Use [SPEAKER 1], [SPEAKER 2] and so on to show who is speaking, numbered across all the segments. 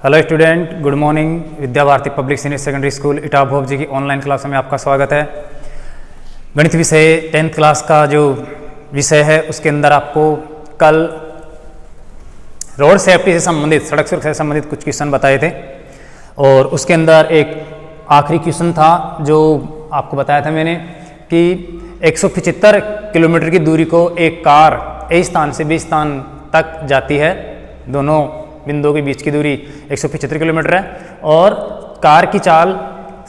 [SPEAKER 1] Hello student, good morning. Vidya Bharati public senior secondary school Etawah Bhopal की online class में आपका स्वागत है। गणित विषय 10th क्लास का जो विषय है उसके अंदर आपको कल रोड सेफ्टी से संबंधित, सड़क सुरक्षा से संबंधित कुछ क्वेश्चन बताए थे और उसके अंदर एक आखिरी क्वेश्चन था जो आपको बताया था मैंने कि 175 किलोमीटर की दूरी को एक कार A स्थान से B स्थान तक जाती है। दोनों बिंदुओं के बीच की दूरी 175 किलोमीटर है और कार की चाल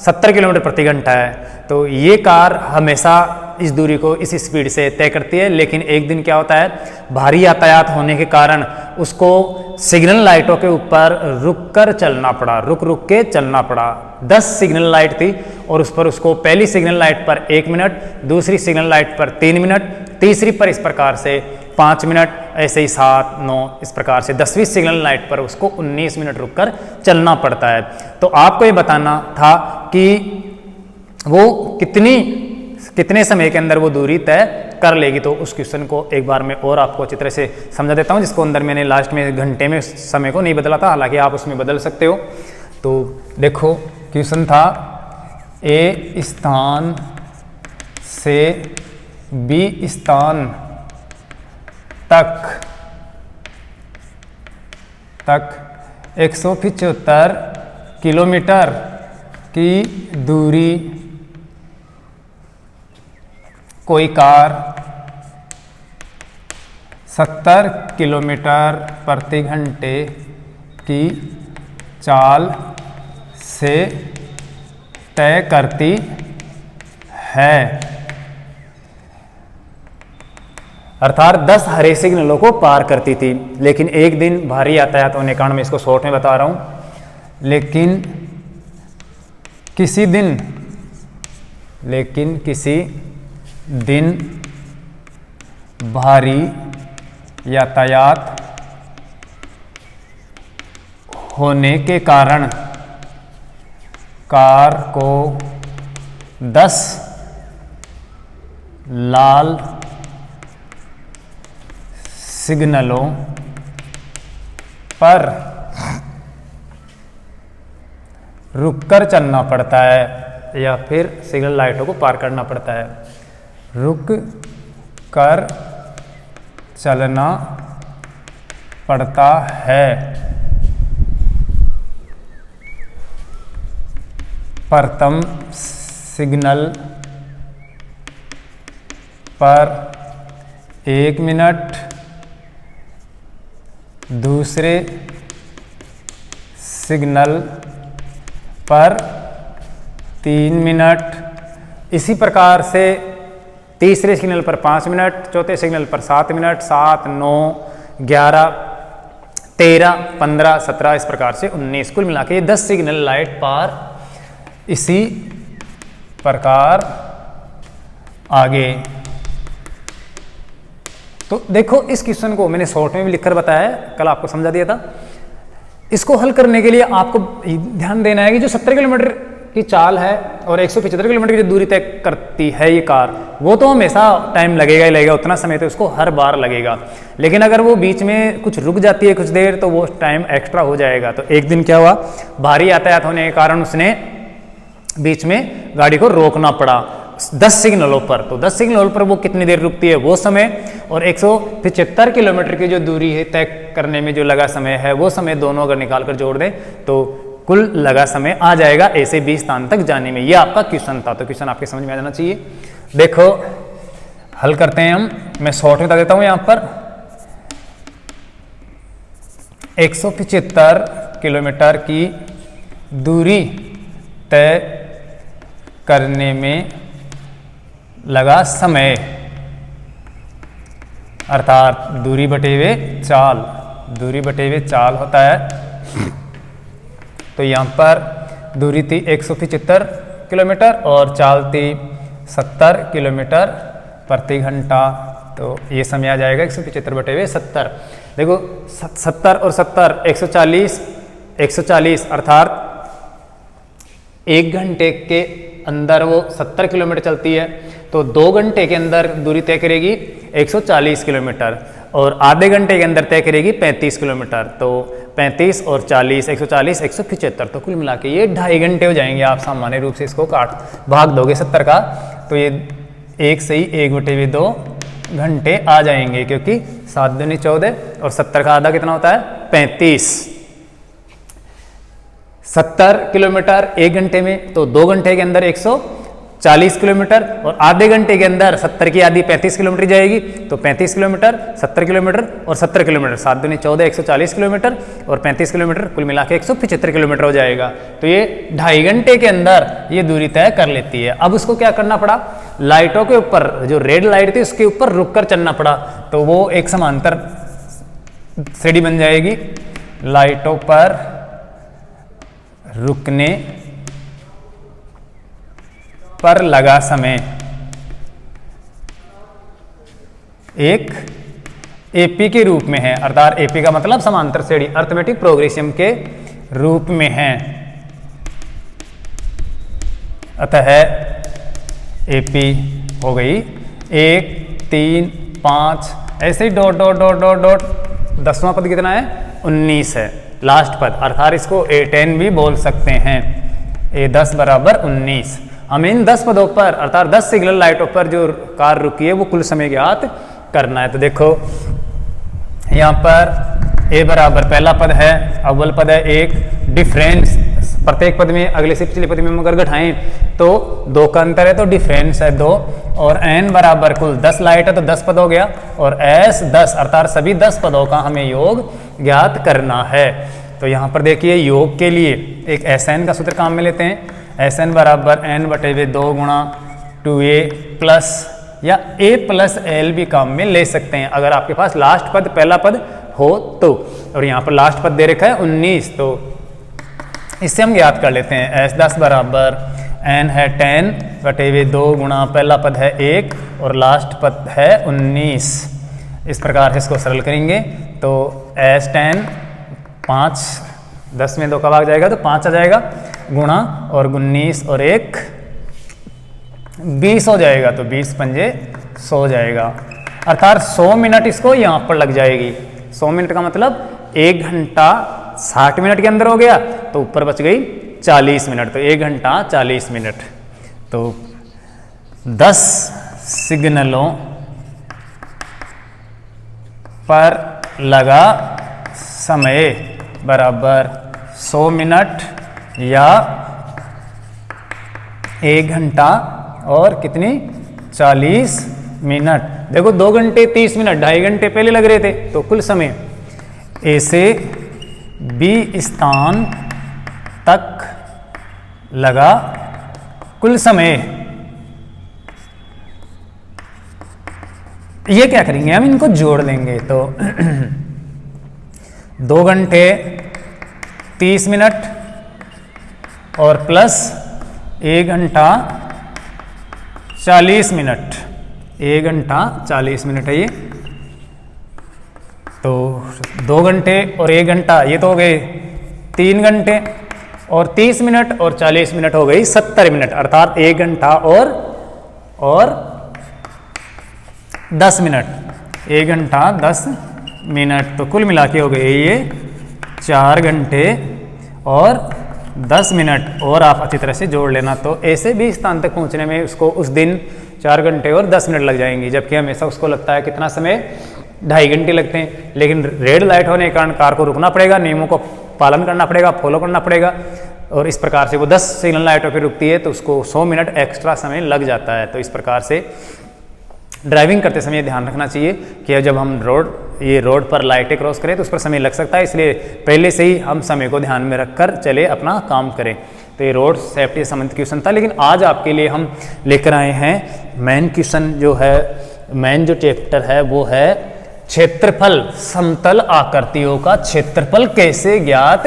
[SPEAKER 1] 70 किलोमीटर प्रति घंटा है। तो ये कार हमेशा इस दूरी को इस स्पीड से तय करती है, लेकिन एक दिन क्या होता है, भारी यातायात होने के कारण उसको सिग्नल लाइटों के ऊपर रुक के चलना पड़ा। 10 सिग्नल लाइट थी और उस पर उसको पहली सिग्नल लाइट पर 1 मिनट, दूसरी सिग्नल लाइट पर 3 मिनट, तीसरी पर इस प्रकार से 5 मिनट, ऐसे ही 7, 9 इस प्रकार से 10वीं सिग्नल लाइट पर उसको 19 मिनट रुककर चलना पड़ता है। तो आपको ये बताना था कि वो कितने समय के अंदर वो दूरी तय कर लेगी। तो उस क्वेश्चन को एक बार मैं और आपको अच्छी तरह से समझा देता हूँ, जिसको अंदर मैंने लास्ट में घंटे में समय को नहीं बदला था, हालांकि आप उसमें बदल सकते हो। तो देखो क्वेश्चन था A स्थान से B स्थान तक 175 किलोमीटर की दूरी कोई कार 70 किलोमीटर प्रति घंटे की चाल से तय करती है, अर्थात 10 हरे सिग्नलों को पार करती थी। लेकिन एक दिन भारी यातायात होने के कारण, मैं इसको शॉर्ट में बता रहा हूं, लेकिन किसी दिन भारी यातायात होने के कारण कार को 10 लाल सिग्नलों पर रुककर चलना पड़ता है, या फिर सिग्नल लाइटों को पार करना पड़ता है। रुक कर चलना पड़ता है। प्रथम सिग्नल पर 1 मिनट, दूसरे सिग्नल पर 3 मिनट, इसी प्रकार से तीसरे सिग्नल पर 5 मिनट, चौथे सिग्नल पर 7 मिनट, 7, 9, 11, 13, 15, 17 इस प्रकार से 19, कुल मिला के 10 सिग्नल लाइट पार इसी प्रकार आगे। तो देखो इस क्वेश्चन को मैंने शॉर्ट में भी लिखकर बताया है, कल आपको समझा दिया था। इसको हल करने के लिए आपको ध्यान देना है कि जो 70 किलोमीटर की चाल है और 175 किलोमीटर की जो दूरी तय करती है ये कार, वो तो हमेशा टाइम लगेगा ही लगेगा, उतना समय तो उसको हर बार लगेगा। लेकिन अगर वो बीच में कुछ रुक जाती है कुछ देर, तो वो टाइम एक्स्ट्रा हो जाएगा। तो एक दिन क्या हुआ, भारी यातायात होने के कारण उसने बीच में गाड़ी को रोकना पड़ा 10 सिग्नलों पर। तो 10 सिग्नलों पर वो कितनी देर रुकती है वो समय, और 175 किलोमीटर की जो दूरी है तय करने में जो लगा समय है वो समय, दोनों अगर निकाल कर जोड़ दें तो कुल लगा समय आ जाएगा A से B स्थान तक जाने में। ये आपका क्वेश्चन था। तो क्वेश्चन आपके समझ में आ जाना चाहिए। देखो हल करते हैं हम, मैं शॉर्ट में बता देता हूं। यहां पर 175 किलोमीटर की दूरी तय करने में लगा समय, अर्थात दूरी बटे हुए चाल होता है। तो यहाँ पर दूरी थी 175 किलोमीटर और चाल थी 70 किलोमीटर प्रति घंटा। तो ये समय आ जाएगा 175 बटे हुए 70। देखो 70 और 70 140 अर्थात 1 घंटे के अंदर वो 70 किलोमीटर चलती है, तो 2 घंटे के अंदर दूरी तय करेगी 140 किलोमीटर। और आधे घंटे के अंदर तय करेगी 35 किलोमीटर। तो 35 और 40 140 175, तो कुल मिला के ये 2.5 घंटे हो जाएंगे। आप सामान्य रूप से इसको भाग दोगे 70 का, तो ये 1 से ही 1/2 घंटे आ जाएंगे, क्योंकि 7 दूनी 14 और 70 का आधा कितना होता है 35। 70 किलोमीटर 1 घंटे में, तो 2 घंटे के अंदर 140 किलोमीटर, और आधे घंटे के अंदर 70 की आधी 35 किलोमीटर जाएगी, तो 35 किलोमीटर 70 किलोमीटर और 70 किलोमीटर 7 दूनी 14 140 किलोमीटर और 35 किलोमीटर, कुल मिला के 175 किलोमीटर हो जाएगा। तो ये 2.5 घंटे के अंदर ये दूरी तय कर लेती है। अब उसको क्या करना पड़ा, लाइटों के ऊपर, जो रेड लाइट थी उसके ऊपर रुक कर चलना पड़ा, तो वो एक समांतर श्रेणी बन जाएगी। लाइटों पर रुकने पर लगा समय एक एपी के रूप में है, अर्थात एपी का मतलब समांतर श्रेणी, अर्थमेटिक प्रोग्रेशन के रूप में है। अतः एपी हो गई 1 3 5 ऐसे ही dot dot dot dot dot, 10वां पद कितना है 19 है लास्ट पद, अर्थात इसको A10 भी बोल सकते हैं। A10 बराबर 19। हमें इन 10 पदों पर अर्थात 10 सिग्नल लाइटों पर जो कार रुकी है वो कुल समय ज्ञात करना है। तो देखो यहाँ पर A बराबर पहला पद है, अव्वल पद है 1, डिफरेंस प्रत्येक पद में अगले से पिछले पद में अगर घटाएं तो 2 का अंतर है, तो डिफरेंस है 2, और n बराबर कुल 10 लाइट है तो 10 पद हो गया, और s 10 अर्थात सभी 10 पदों का हमें योग ज्ञात करना है। तो यहाँ पर देखिए योग के लिए एक Sn का सूत्र काम में लेते हैं। Sn बराबर n/2 गुणा 2a प्लस या a प्लस l भी काम में ले सकते हैं अगर आपके पास लास्ट पद पहला पद हो तो, और यहाँ पर लास्ट पद दे रखा है 19, तो इससे हम ज्ञात कर लेते हैं। S10 बराबर n है 10/2 गुणा पहला पद है 1 और लास्ट पद है 19। इस प्रकार से इसको सरल करेंगे तो S10 5, 10 में 2 का भाग जाएगा तो 5 आ जाएगा, गुणा और 19 और 1 20 हो जाएगा, तो 20 पंजे 100 हो जाएगा, अर्थात 100 मिनट इसको यहाँ पर लग जाएगी। 100 मिनट का मतलब 1 घंटा 60 मिनट के अंदर हो गया, तो ऊपर बच गई 40 मिनट, तो 1 घंटा 40 मिनट। तो 10 सिग्नलों पर लगा समय बराबर 100 मिनट या 1 घंटा और कितनी 40 मिनट। देखो 2 घंटे 30 मिनट, 2.5 घंटे पहले लग रहे थे, तो कुल समय ए से बी स्थान तक लगा कुल समय। ये क्या करेंगे हम, इनको जोड़ लेंगे, तो 2 घंटे 30 मिनट और प्लस 1 घंटा 40 मिनट, 1 घंटा 40 मिनट है ये, तो 2 घंटे और 1 घंटा ये तो हो गए 3 घंटे, और 30 मिनट और 40 मिनट हो गई 70 मिनट, अर्थात 1 घंटा और 10 मिनट, 1 घंटा 10 मिनट, तो कुल मिला के हो गए ये 4 घंटे और 10 मिनट। और आप अच्छी तरह से जोड़ लेना, तो ए से बी स्थान तक पहुंचने में उसको उस दिन 4 घंटे और 10 मिनट लग जाएंगी, जबकि हमेशा उसको लगता है कितना समय 2.5 घंटे लगते हैं। लेकिन रेड लाइट होने के कारण कार को रुकना पड़ेगा, नियमों को पालन करना पड़ेगा, फॉलो करना पड़ेगा, और इस प्रकार से वो 10 सिग्नल लाइटों पर रुकती है तो उसको 100 मिनट एक्स्ट्रा समय लग जाता है। तो इस प्रकार से ड्राइविंग करते समय ध्यान रखना चाहिए कि जब हम रोड पर लाइटें क्रॉस करें तो उस पर समय लग सकता है, इसलिए पहले से ही हम समय को ध्यान में रखकर चले अपना काम करें। तो ये रोड सेफ्टी से संबंधित क्वेश्चन था, लेकिन आज आपके लिए हम लेकर आए हैं मेन क्वेश्चन, जो है मेन जो चैप्टर है वो है क्षेत्रफल, समतल आकृतियों का क्षेत्रफल कैसे ज्ञात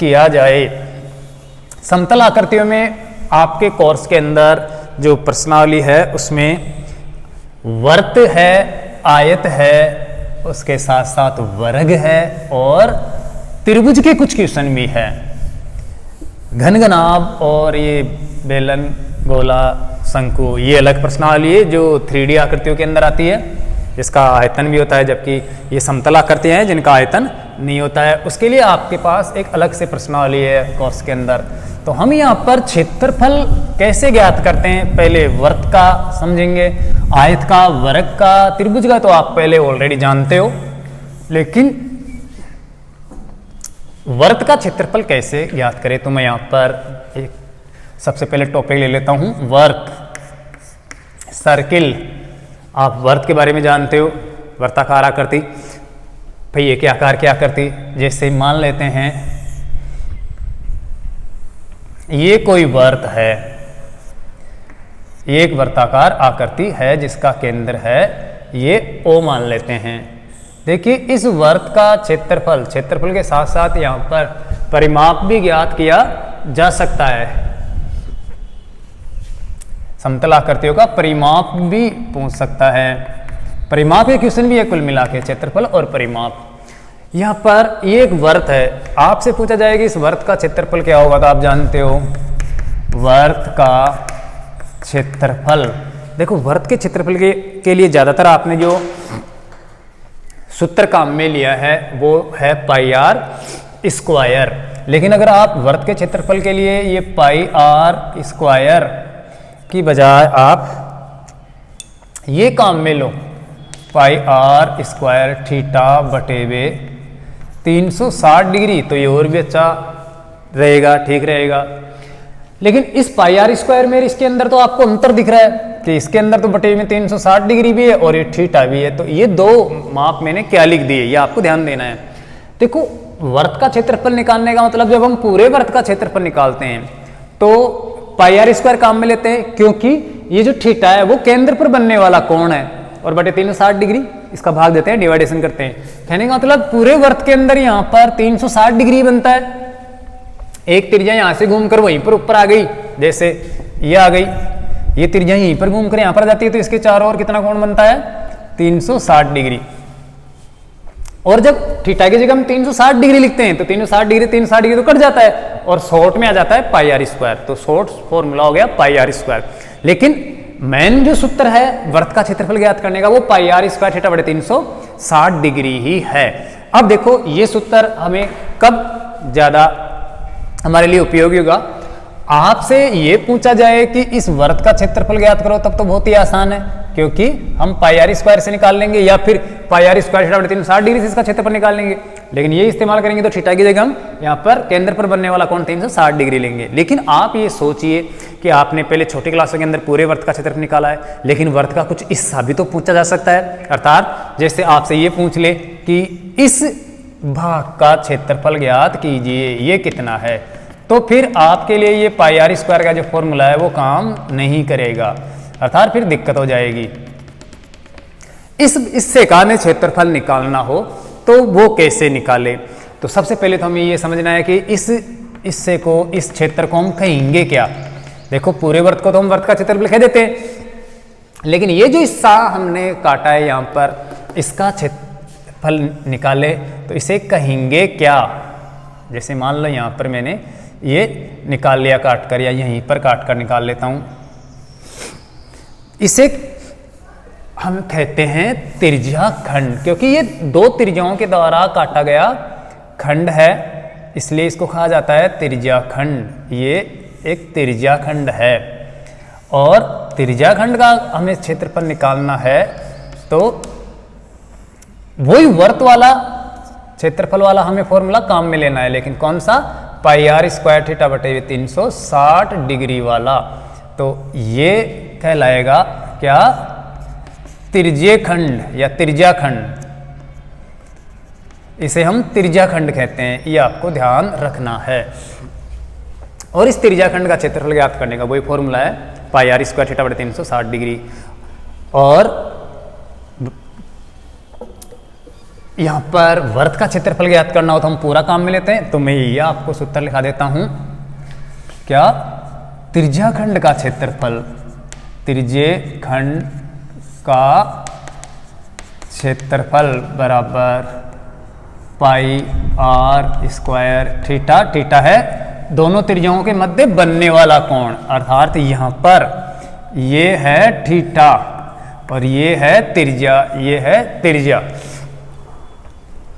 [SPEAKER 1] किया जाए। समतल आकृतियों में आपके कोर्स के अंदर जो प्रश्नावली है उसमें वर्त है, आयत है, उसके साथ साथ वर्ग है और त्रिभुज के कुछ क्वेश्चन भी है। घनघनाभ और ये बेलन, गोला, शंकु, ये अलग प्रश्नावली है जो 3D आकृतियों के अंदर आती है, जिसका आयतन भी होता है, जबकि ये समतलाकृति हैं जिनका आयतन नहीं होता है। उसके लिए आपके पास एक अलग से प्रश्नावली है कोर्स के अंदर। तो हम यहाँ पर क्षेत्रफल कैसे ज्ञात करते हैं, पहले वर्त का समझेंगे, आयत का, वर्ग का, त्रिभुज का तो आप पहले ऑलरेडी जानते हो, लेकिन वर्त का क्षेत्रफल कैसे ज्ञात करें। तो मैं यहाँ पर एक सबसे पहले टॉपिक ले लेता हूँ, वर्त, सर्किल। आप वर्त के बारे में जानते हो, वर्ताकार आकृति, पहिए के आकार की आकृति। जैसे मान लेते हैं ये कोई वर्त है, एक वर्ताकार आकृति है जिसका केंद्र है ये O मान लेते हैं। देखिए इस वर्त का क्षेत्रफल, क्षेत्रफल के साथ साथ यहाँ पर परिमाप भी ज्ञात किया जा सकता है। समतल आकृतियों का परिमाप भी पूछ सकता है। परिमाप के क्वेश्चन भी है कुल मिला के, क्षेत्रफल और परिमाप। यहाँ पर ये एक वर्त है, आपसे पूछा जाएगा इस वर्त का क्षेत्रफल क्या होगा, तो आप जानते हो वर्त का क्षेत्रफल। देखो वर्त के क्षेत्रफल के लिए ज्यादातर आपने जो सूत्र काम में लिया है वो है पाई आर स्क्वायर, लेकिन अगर आप वर्त के क्षेत्रफल के लिए ये पाई आर स्क्वायर की बजाय आप ये काम में लो, पाई आर स्क्वायर थीटा बटे वे 360 डिग्री, तो ये और भी अच्छा रहेगा, ठीक रहेगा। लेकिन इस पाई आर स्क्वायर में इसके अंदर तो आपको अंतर दिख रहा है कि इसके अंदर तो बटे में 360 डिग्री भी है और ये थीटा भी है, तो ये दो माप मैंने क्या लिख दिए, ये आपको ध्यान देना है। देखो वर्त का क्षेत्रफल निकालने का मतलब जब हम पूरे वर्त का क्षेत्रफल निकालते हैं तो पाई आर स्क्वायर काम में लेते हैं, क्योंकि ये जो थीटा है वो केंद्र पर बनने वाला कोण है और बटे 360 डिग्री इसका भाग देते हैं, डिवाइडेशन करते हैं। कहने का मतलब पूरे वर्त के अंदर यहाँ पर 360 डिग्री बनता है। एक त्रिज्या यहाँ से घूमकर वहीं पर ऊपर आ गई, जैसे ये आ गई, ये त्रिज्या यहीं पर घूमकर यहाँ पर जाती है, तो इसके चारों ओर कितना कोण बनता है 360 डिग्री। और जब थीटा की जगह हम 360 डिग्री लिखते हैं तो 360 डिग्री तो कट जाता है और शॉर्ट में आ जाता है पाई आर स्क्वायर, तो शॉर्ट फॉर्मूला हो गया पाई आर स्क्वायर। लेकिन मेन जो सूत्र है वर्त का क्षेत्रफल ज्ञात करने का वो पाई आर स्क्वायर थीटा बटे 360 डिग्री ही है। अब देखो ये सूत्र हमें कब ज्यादा हमारे लिए उपयोगी होगा, आपसे ये पूछा जाए कि इस वर्त का क्षेत्रफल ज्ञात करो, तब तो बहुत ही आसान है, क्योंकि हम पाई आर स्क्वायर से निकाल लेंगे या फिर पाई आर स्क्वायर थीटा बटे 360 डिग्री से इसका क्षेत्रफल निकाल लेंगे। लेकिन ये इस्तेमाल करेंगे तो थीटा की जगह हम यहाँ पर केंद्र पर बनने वाला कोण 360 डिग्री लेंगे। लेकिन आप ये सोचिए कि आपने पहले छोटी क्लासों के अंदर पूरे वर्त का क्षेत्रफल निकाला है, लेकिन वर्त का कुछ हिस्सा भी तो पूछा जा सकता है। अर्थात जैसे आपसे ये पूछ ले कि इस भाग का क्षेत्रफल ज्ञात कीजिए, ये कितना है, तो फिर आपके लिए ये पाई आर स्क्वायर का जो फॉर्मूला है वो काम नहीं करेगा, अर्थात फिर दिक्कत हो जाएगी। इससे का हमें क्षेत्रफल निकालना हो तो वो कैसे निकाले, तो सबसे पहले तो हमें ये समझना है कि इस हिस्से को, इस क्षेत्र को हम कहेंगे क्या। देखो पूरे वर्त को तो हम वर्त का क्षेत्रफल कह देते हैं, लेकिन ये जो हिस्सा हमने काटा है यहाँ पर, इसका क्षेत्रफल निकाले तो इसे कहेंगे क्या। जैसे मान लो यहाँ पर मैंने ये निकाल लिया काट कर, या यहीं पर काट कर निकाल लेता हूं, इसे हम कहते हैं त्रिज्या खंड, क्योंकि ये दो त्रिज्याओं के द्वारा काटा गया खंड है, इसलिए इसको कहा जाता है त्रिज्या खंड। ये एक त्रिज्या खंड है और त्रिज्या खंड का हमें क्षेत्रफल निकालना है तो वही वर्त वाला क्षेत्रफल वाला हमें फॉर्मूला काम में लेना है, लेकिन कौन सा, पाई आर स्क्वायर थीटा बटे 360 डिग्री वाला। तो ये कहलाएगा क्या, त्रिज्य खंड या त्रिज्या खंड, इसे हम त्रिज्या खंड कहते हैं, ये आपको ध्यान रखना है। और इस त्रिज्या खंड का क्षेत्रफल ज्ञात करने का वही फॉर्मूला है पाई आर स्क्वायर थीटा बटे 360 डिग्री। और यहाँ पर वर्त का क्षेत्रफल ज्ञात करना हो तो हम पूरा काम में लेते हैं, तो मैं ये आपको सूत्र लिखा देता हूं, क्या, त्रिज्या खंड का क्षेत्रफल, त्रिज्य खंड का क्षेत्रफल बराबर पाई आर स्क्वायर थीटा, थीटा है दोनों त्रिज्याओं के मध्य बनने वाला कोण, अर्थात यहाँ पर ये है थीटा और ये है त्रिज्या, ये है त्रिज्या।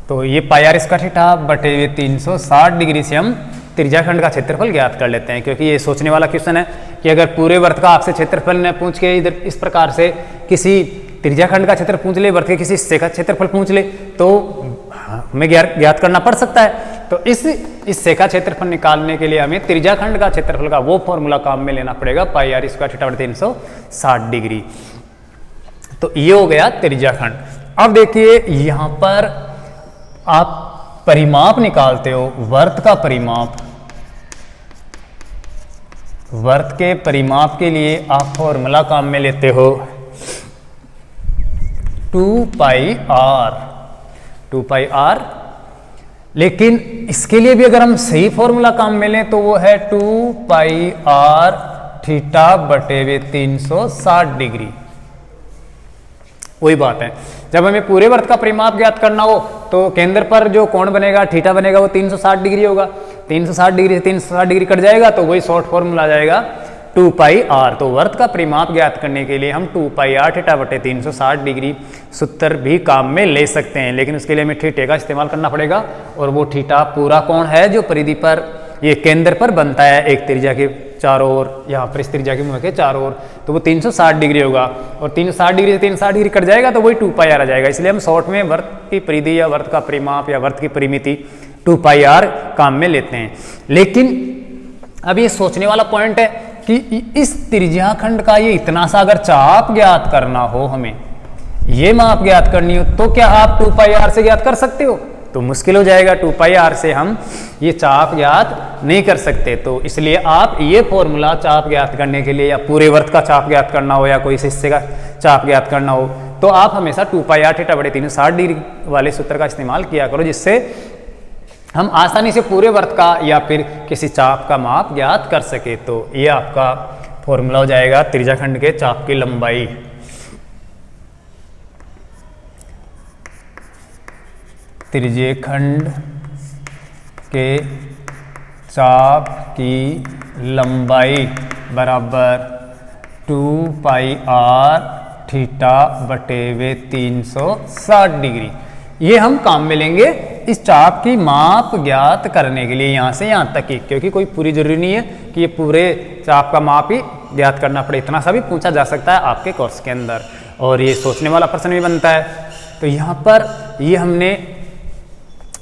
[SPEAKER 1] तो ये पाई आर स्क्वायर थीटा बटे 360 डिग्री से हम त्रिज्याखंड का क्षेत्रफल ज्ञात कर लेते हैं, क्योंकि ये सोचने वाला क्वेश्चन है कि अगर पूरे वर्त का आपसे क्षेत्रफल न पूछ के इधर इस प्रकार से किसी त्रिज्याखंड का क्षेत्र पूछ ले, वर्त के किसी हिस्से का क्षेत्रफल पूछ ले, तो हमें ज्ञात करना पड़ सकता है। तो इस हिस्से का क्षेत्रफल निकालने के लिए हमें त्रिज्याखंड का क्षेत्रफल का वो फॉर्मूला काम में लेना पड़ेगा, पाई आर स्क्वायर थीटा बटे 360 डिग्री। तो ये हो गया त्रिज्याखंड। अब देखिए यहां पर आप परिमाप निकालते हो, वर्त का परिमाप। वर्त के परिमाप के लिए आप फॉर्मूला काम में लेते हो 2 पाई आर। लेकिन इसके लिए भी अगर हम सही फॉर्मूला काम में लें तो वो है 2 पाई आर थीटा बटे 360 डिग्री। वही बात है, जब हमें पूरे वर्त का परिमाप ज्ञात करना हो तो केंद्र पर जो कोण बनेगा थीटा बनेगा वो 360 डिग्री होगा। 360 डिग्री से 360 डिग्री कट जाएगा तो वही शॉर्ट फॉर्मूला आ जाएगा 2 पाई आर। तो वर्त का परिमाप ज्ञात करने के लिए हम 2 पाई आर थीटा बटे 360 डिग्री सूत्र भी काम में ले सकते हैं, लेकिन उसके लिए हमें थीटे का इस्तेमाल करना पड़ेगा। और वो थीटा पूरा कोण है जो परिधि पर ये केंद्र पर बनता है एक त्रिज्या के चारों ओर, यहाँ पर इस त्रिज्या के मुंह के चारों ओर, तो वो 360 डिग्री होगा। और 360 डिग्री से 360 डिग्री कट जाएगा तो वही 2 पाई आर आ जाएगा। इसलिए हम शॉर्ट में वर्त की परिधि या वर्त का परिमाप या वर्त की परिमिति 2 पाई आर काम में लेते हैं। लेकिन अब ये सोचने वाला पॉइंट है कि इस त्रिज्याखंड का ये इतना सा अगर चाप ज्ञात करना हो, हमें ये माप ज्ञात करनी हो, तो क्या आप 2 पाई आर से ज्ञात कर सकते हो? तो मुश्किल हो जाएगा। 2 पाई आर से हम ये चाप ज्ञात नहीं कर सकते। तो इसलिए आप ये फॉर्मूला चाप ज्ञात करने के लिए या पूरे वर्त का चाप ज्ञात करना हो या कोई हिस्से का चाप ज्ञात करना हो, तो आप हमेशा 2 पाई आर थीटा बटे 360 डिग्री वाले सूत्र का इस्तेमाल किया करो, जिससे हम आसानी से पूरे वर्त का या फिर किसी चाप का माप ज्ञात कर सके। तो ये आपका फॉर्मूला हो जाएगा त्रिज्याखंड के चाप की लंबाई। त्रिज्याखंड के चाप की लंबाई बराबर 2 पाई आर थीटा बटे 360 डिग्री। ये हम काम में लेंगे इस चाप की माप ज्ञात करने के लिए, यहाँ से यहाँ तक ही, क्योंकि कोई पूरी जरूरी नहीं है कि ये पूरे चाप का माप ही ज्ञात करना पड़े। इतना सा भी पूछा जा सकता है आपके कोर्स के अंदर, और ये सोचने वाला प्रश्न भी बनता है। तो यहाँ पर ये हमने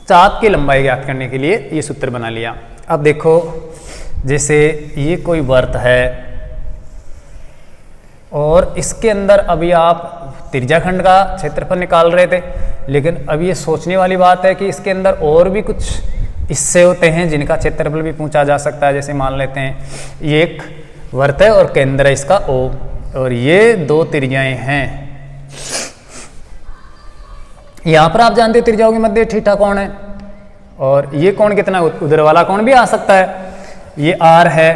[SPEAKER 1] चाप की लंबाई ज्ञात करने के लिए ये सूत्र बना लिया। अब देखो, जैसे ये कोई वर्त है और इसके अंदर अभी आप त्रिज्याखंड का क्षेत्रफल निकाल रहे थे, लेकिन अब ये सोचने वाली बात है कि इसके अंदर और भी कुछ हिस्से होते हैं जिनका क्षेत्रफल भी पूछा जा सकता है। जैसे मान लेते हैं ये एक वर्त है और केंद्र है इसका O, और ये 2 त्रिज्याएं हैं। यहां पर आप जानते हैं त्रिज्याओं के मध्य थीटा कोण है, और ये कोण कितना, उधर वाला कोण भी आ सकता है। ये R है,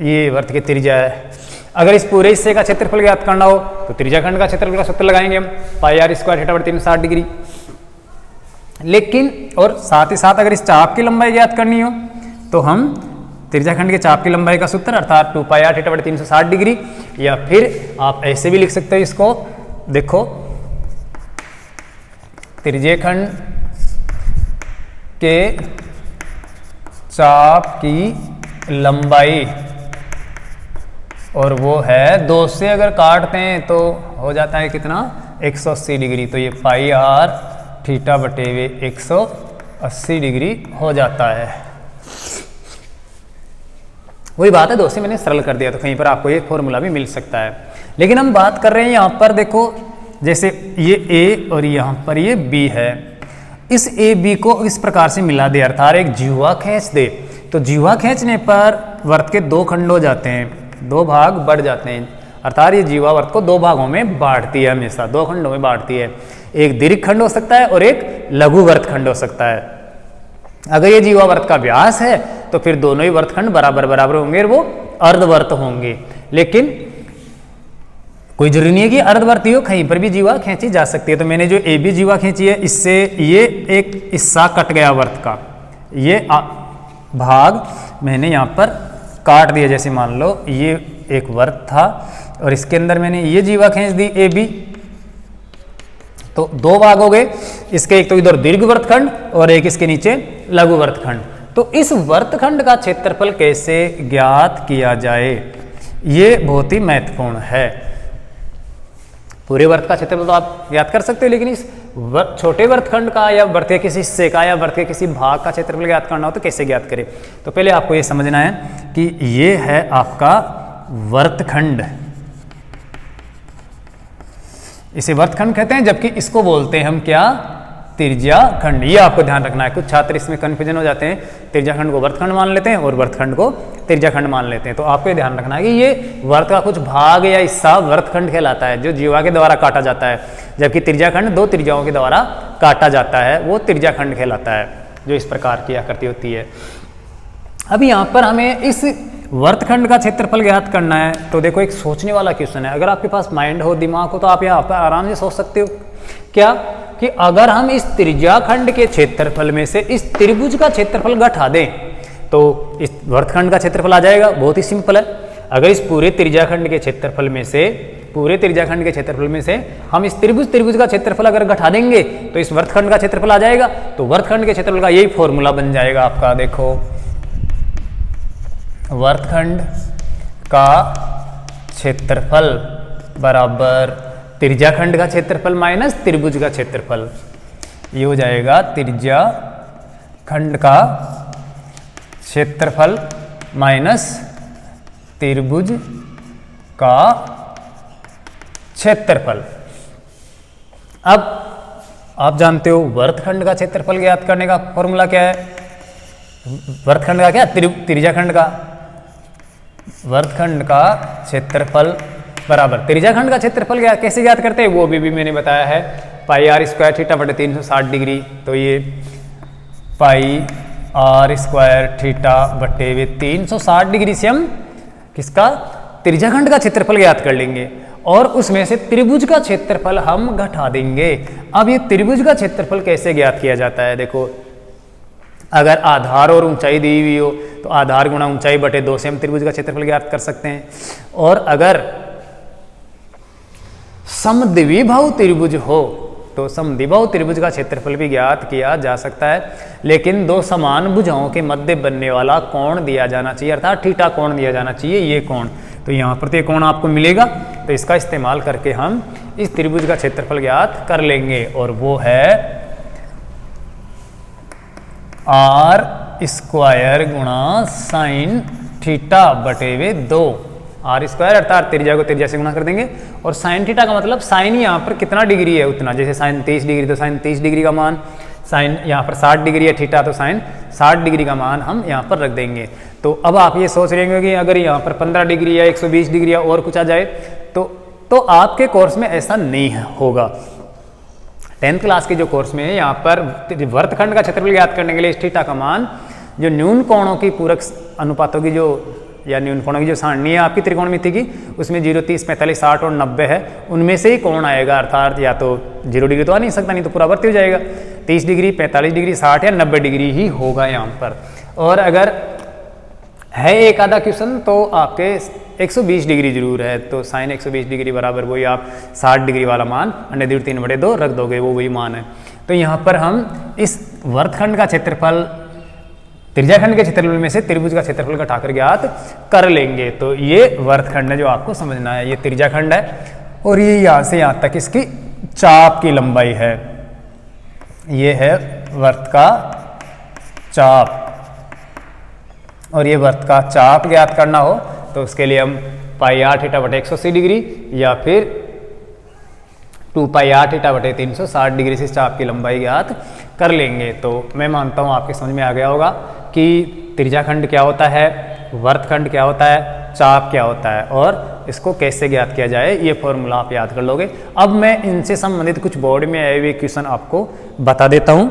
[SPEAKER 1] ये वर्त की त्रिज्या है। अगर इस पूरे हिस्से का क्षेत्रफल ज्ञात करना हो तो त्रिज्याखंड का क्षेत्रफल का सूत्र लगाएंगे हम, पाई आर स्क्वायर थीटा बटे 360 डिग्री। लेकिन और साथ ही साथ अगर इस चाप की लंबाई ज्ञात करनी हो तो हम त्रिज्याखंड के चाप की लंबाई का सूत्र अर्थात 2 पाई आर थीटा बटे 360 डिग्री, या फिर आप ऐसे भी लिख सकते हो इसको। देखो, त्रिज्याखंड के चाप की लंबाई, और वो है 2 से अगर काटते हैं तो हो जाता है कितना, 180 डिग्री। तो ये पाई आर थीटा बटे 180 डिग्री हो जाता है। वही बात है, 2 से मैंने सरल कर दिया, तो कहीं पर आपको ये फॉर्मूला भी मिल सकता है। लेकिन हम बात कर रहे हैं यहाँ पर, देखो जैसे ये A और यहाँ पर ये B है, इस A B को इस प्रकार से मिला दे, अर्थात एक जीवा खींच दे, तो जीवा खींचने पर वर्त के 2 खंड हो जाते हैं, 2 भाग बढ़ जाते हैं। अर्थात ये जीवा वर्त को 2 भागों में बांटती है, हमेशा 2 खंडों में बांटती है। एक दीर्घ खंड हो सकता है और एक लघु वर्त खंड हो सकता है। अगर ये जीवा वर्त का व्यास है तो फिर दोनों ही वर्तखंड बराबर बराबर होंगे और वो अर्धवर्त होंगे। लेकिन कोई जरूरी नहीं है कि अर्धवर्ती हो, कहीं पर भी जीवा खींची जा सकती है। तो मैंने जो AB जीवा खींची है, इससे ये एक हिस्सा कट गया वर्त का, ये भाग मैंने यहाँ पर काट दिया। जैसे मान लो ये एक वर्त था और इसके अंदर मैंने ये जीवा खींच दी AB, तो दो भाग हो गए इसके, एक तो इधर दीर्घ वृत्तखंड और एक इसके नीचे लघु वृत्तखंड। तो इस वृत्तखंड का क्षेत्रफल कैसे ज्ञात किया जाए, ये बहुत ही महत्वपूर्ण है। पूरे वृत्त का क्षेत्रफल तो आप ज्ञात कर सकते हो, लेकिन इस छोटे वृत्तखंड का या वृत्त के किसी हिस्से का या वृत्त के किसी भाग का क्षेत्रफल ज्ञात करना हो तो कैसे ज्ञात करें। तो पहले आपको ये समझना है कि ये है आपका वृत्तखंड, इसे वृत्तखंड कहते हैं, जबकि इसको बोलते हैं हम क्या, त्रिज्याखंड। ये आपको ध्यान रखना है, कुछ छात्र इसमें कन्फ्यूजन हो जाते हैं, त्रिज्याखंड को वृत्तखंड मान लेते हैं और वृत्तखंड को त्रिज्याखंड मान लेते हैं। तो आपको ये ध्यान रखना है कि ये वृत्त का कुछ भाग या हिस्सा वृत्तखंड कहलाता है, जो जीवा के द्वारा काटा जाता है, जबकि त्रिज्याखंड दो त्रिज्याओं के द्वारा काटा जाता है, वो त्रिज्याखंड कहलाता है, जो इस प्रकार की आकृति होती है। अब यहाँ पर हमें इस वृत्तखंड का क्षेत्रफल ज्ञात करना है। तो देखो एक सोचने वाला क्वेश्चन है, अगर आपके पास माइंड हो, दिमाग हो, तो आप यहाँ पर आराम से सोच सकते हो क्या, कि अगर हम इस त्रिज्याखंड के क्षेत्रफल में से इस त्रिभुज का क्षेत्रफल घटा दें तो इस वृत्तखंड का क्षेत्रफल आ जाएगा। बहुत ही सिंपल है, अगर इस पूरे त्रिज्याखंड के क्षेत्रफल में से हम इस त्रिभुज का क्षेत्रफल अगर घटा देंगे तो इस वृत्तखंड का क्षेत्रफल आ जाएगा। तो वृत्तखंड के क्षेत्रफल का यही फॉर्मूला बन जाएगा आपका, देखो वृत्तखंड का क्षेत्रफल बराबर त्रिज्याखंड का क्षेत्रफल माइनस त्रिभुज का क्षेत्रफल। ये हो जाएगा त्रिज्याखंड का क्षेत्रफल माइनस त्रिभुज का क्षेत्रफल। अब आप जानते हो वृत्तखंड का क्षेत्रफल ज्ञात करने का फॉर्मूला क्या है, वृत्तखंड का क्या, त्रिज्याखंड का, वृत्तखंड का क्षेत्रफल बराबर त्रिज्याखंड का क्षेत्रफल कैसे ज्ञात करते हैं वो भी मैंने बताया है, पाई आर स्क्वायर थीटा बटे 360 डिग्री। तो ये पाई आर स्क्वायर थीटा बटे 360 डिग्री से हम किसका, त्रिज्याखंड का क्षेत्रफल ज्ञात कर लेंगे और उसमें से त्रिभुज का क्षेत्रफल हम घटा देंगे। अब ये त्रिभुज का क्षेत्रफल कैसे ज्ञात किया जाता है, देखो अगर आधार और ऊंचाई दी हुई हो तो आधार गुणा ऊंचाई बटे 2 से हम त्रिभुज का क्षेत्रफल ज्ञात कर सकते हैं, और अगर समद्विबाहु त्रिभुज हो तो समद्विबाहु त्रिभुज का क्षेत्रफल भी ज्ञात किया जा सकता है, लेकिन दो समान भुजाओं के मध्य बनने वाला कोण दिया जाना चाहिए, अर्थात थीटा कोण दिया जाना चाहिए, ये कोण। तो यहाँ पर तो ये कोण आपको मिलेगा, तो इसका इस्तेमाल करके हम इस त्रिभुज का क्षेत्रफल ज्ञात कर लेंगे, और वो है आर स्क्वायर गुणा साइन थीटा बटे 2। आर स्क्वायर अर्थात त्रिज्या को त्रिज्या से गुणा कर देंगे, और साइन थीटा का मतलब साइन यहाँ पर कितना डिग्री है उतना, जैसे साइन 30 डिग्री तो साइन 30 डिग्री का मान, साइन यहाँ पर 60 डिग्री है थीटा तो साइन 60 डिग्री का मान हम यहाँ पर रख देंगे। तो अब आप ये सोच रहे होंगे कि अगर यहाँ पर 15 डिग्री या 120 डिग्री या और कुछ आ जाए तो आपके कोर्स में ऐसा नहीं होगा। 10th क्लास के जो कोर्स में है यहाँ पर वृत्तखंड का क्षेत्रफल ज्ञात करने के लिए इस थीटा का मान जो न्यून कोणों की पूरक अनुपातों की जो या न्यून कोणों की जो सारणी है आपकी त्रिकोणमिति की, उसमें 0, 30, 45, 60 और 90 है, उनमें से ही कोण आएगा, अर्थात या तो 0 डिग्री तो आ नहीं सकता, नहीं तो पूरा वृत्त हो जाएगा, 30 डिग्री 45 डिग्री 60 या 90 डिग्री ही होगा यहाँ पर। और अगर है एक आधा क्वेश्चन तो आपके 120 डिग्री जरूर है, तो साइन 120 डिग्री बराबर वही आप 60 डिग्री वाला मान √3 बटे 2 रख दोगे, वो वही मान है। तो यहाँ पर हम इस वृत्तखंड का क्षेत्रफल त्रिज्याखंड के क्षेत्रफल में से त्रिभुज का क्षेत्रफल घटाकर ज्ञात कर लेंगे। तो ये वृत्तखंड है जो आपको समझना है, ये त्रिज्याखंड है और ये यहाँ से यहाँ तक इसकी चाप की लंबाई है, ये है वृत्त का चाप। और ये वृत्त का चाप ज्ञात करना हो तो उसके लिए हम पाई आर थीटा बटे 180 डिग्री या फिर 2 पाई आर थीटा बटे 360 डिग्री से चाप की लंबाई ज्ञात कर लेंगे। तो मैं मानता हूँ आपके समझ में आ गया होगा कि त्रिज्याखंड क्या होता है, वृत्तखंड क्या होता है, चाप क्या होता है और इसको कैसे ज्ञात किया जाए, ये फॉर्मूला आप याद कर लोगे। अब मैं इनसे संबंधित कुछ बोर्ड में आए हुए क्वेश्चन आपको बता देता हूँ।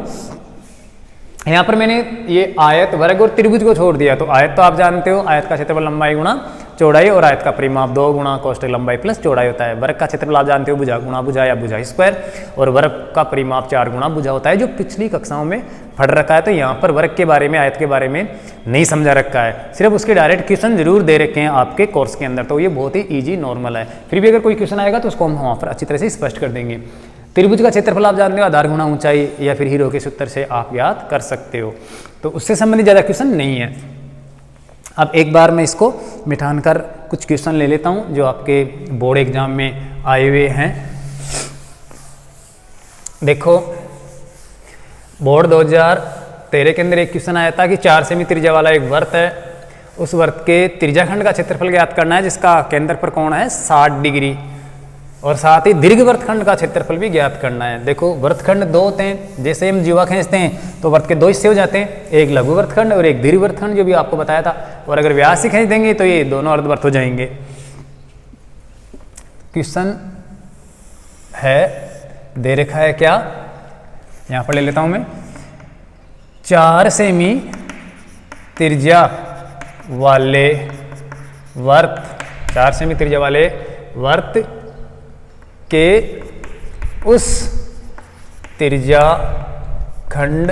[SPEAKER 1] यहाँ पर मैंने ये आयत, वर्ग और त्रिभुज को छोड़ दिया। तो आयत तो आप जानते हो, आयत का क्षेत्रफल लंबाई गुणा चौड़ाई और आयत का परिमाप 2 गुणा कोष्ठक लंबाई प्लस चौड़ाई होता है। वर्ग का क्षेत्रफल आप जानते हो भुजा गुणा भुजा या भुजा स्क्वायर, और वर्ग का परिमाप 4 गुणा भुजा होता है, जो पिछली कक्षाओं में पढ़ रखा है। तो यहाँ पर वर्ग के बारे में, आयत के बारे में नहीं समझा रखा है, सिर्फ उसके डायरेक्ट क्वेश्चन जरूर दे रखे हैं आपके कोर्स के अंदर। तो ये बहुत ही ईजी नॉर्मल है, फिर भी अगर कोई क्वेश्चन आएगा तो उसको हम वहाँ पर अच्छी तरह से स्पष्ट कर देंगे। त्रिभुज का क्षेत्रफल आप जानते हो आधार गुणा ऊंचाई या फिर हीरो के सूत्र से आप ज्ञात कर सकते हो, तो उससे संबंधित ज़्यादा क्वेश्चन नहीं है। अब एक बार मैं इसको मिटान कर कुछ क्वेश्चन ले लेता हूं जो आपके बोर्ड एग्जाम में आए हुए हैं। देखो बोर्ड 2013 के अंदर एक क्वेश्चन आया था कि 4 सेमी त्रिज्या वाला एक वृत्त है, उस वृत्त के त्रिज्याखंड का क्षेत्रफल ज्ञात करना है जिसका केंद्र पर कोण है 60 डिग्री, और साथ ही दीर्घ वृत्तखंड का क्षेत्रफल भी ज्ञात करना है। देखो वृत्तखंड दो होते हैं, जैसे हम जीवा खींचते हैं तो वृत्त के दो हिस्से हो जाते हैं, एक लघु वृत्तखंड और एक दीर्घ वृत्तखंड, जो भी आपको बताया था। और अगर व्यास से खींच देंगे तो ये दोनों अर्धवृत्त हो जाएंगे। क्वेश्चन है दे रखा है क्या, यहां पर ले लेता हूं मैं। 4 सेमी त्रिज्या वाले वृत्त, 4 सेमी त्रिज्या वाले वृत्त के उस त्रिज्या खंड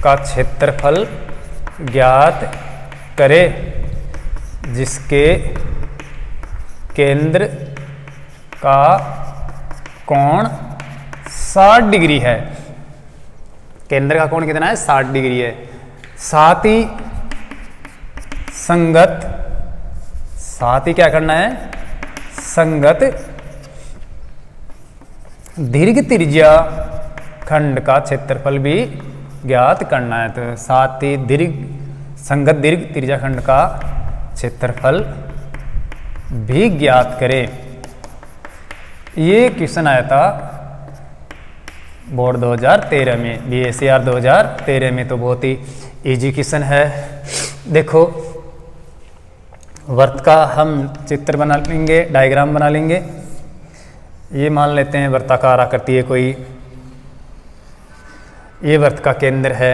[SPEAKER 1] का क्षेत्रफल ज्ञात करें जिसके केंद्र का कोण 60 डिग्री है। केंद्र का कोण कितना है 60 डिग्री है। साथ ही संगत, साथ ही क्या करना है, संगत दीर्घ त्रिज्या खंड का क्षेत्रफल भी ज्ञात करना है। तो साथ ही संगत दीर्घ त्रिज्या खंड का क्षेत्रफल भी ज्ञात करें। ये क्वेश्चन आया था बोर्ड 2013 में, BSCR 2013 में, तो बहुत ही इजी क्वेश्चन है। देखो वृत्त का हम चित्र बना लेंगे, डायग्राम बना लेंगे। ये मान लेते हैं वृत्ताकार आकृति है कोई, ये वृत्त का केंद्र है,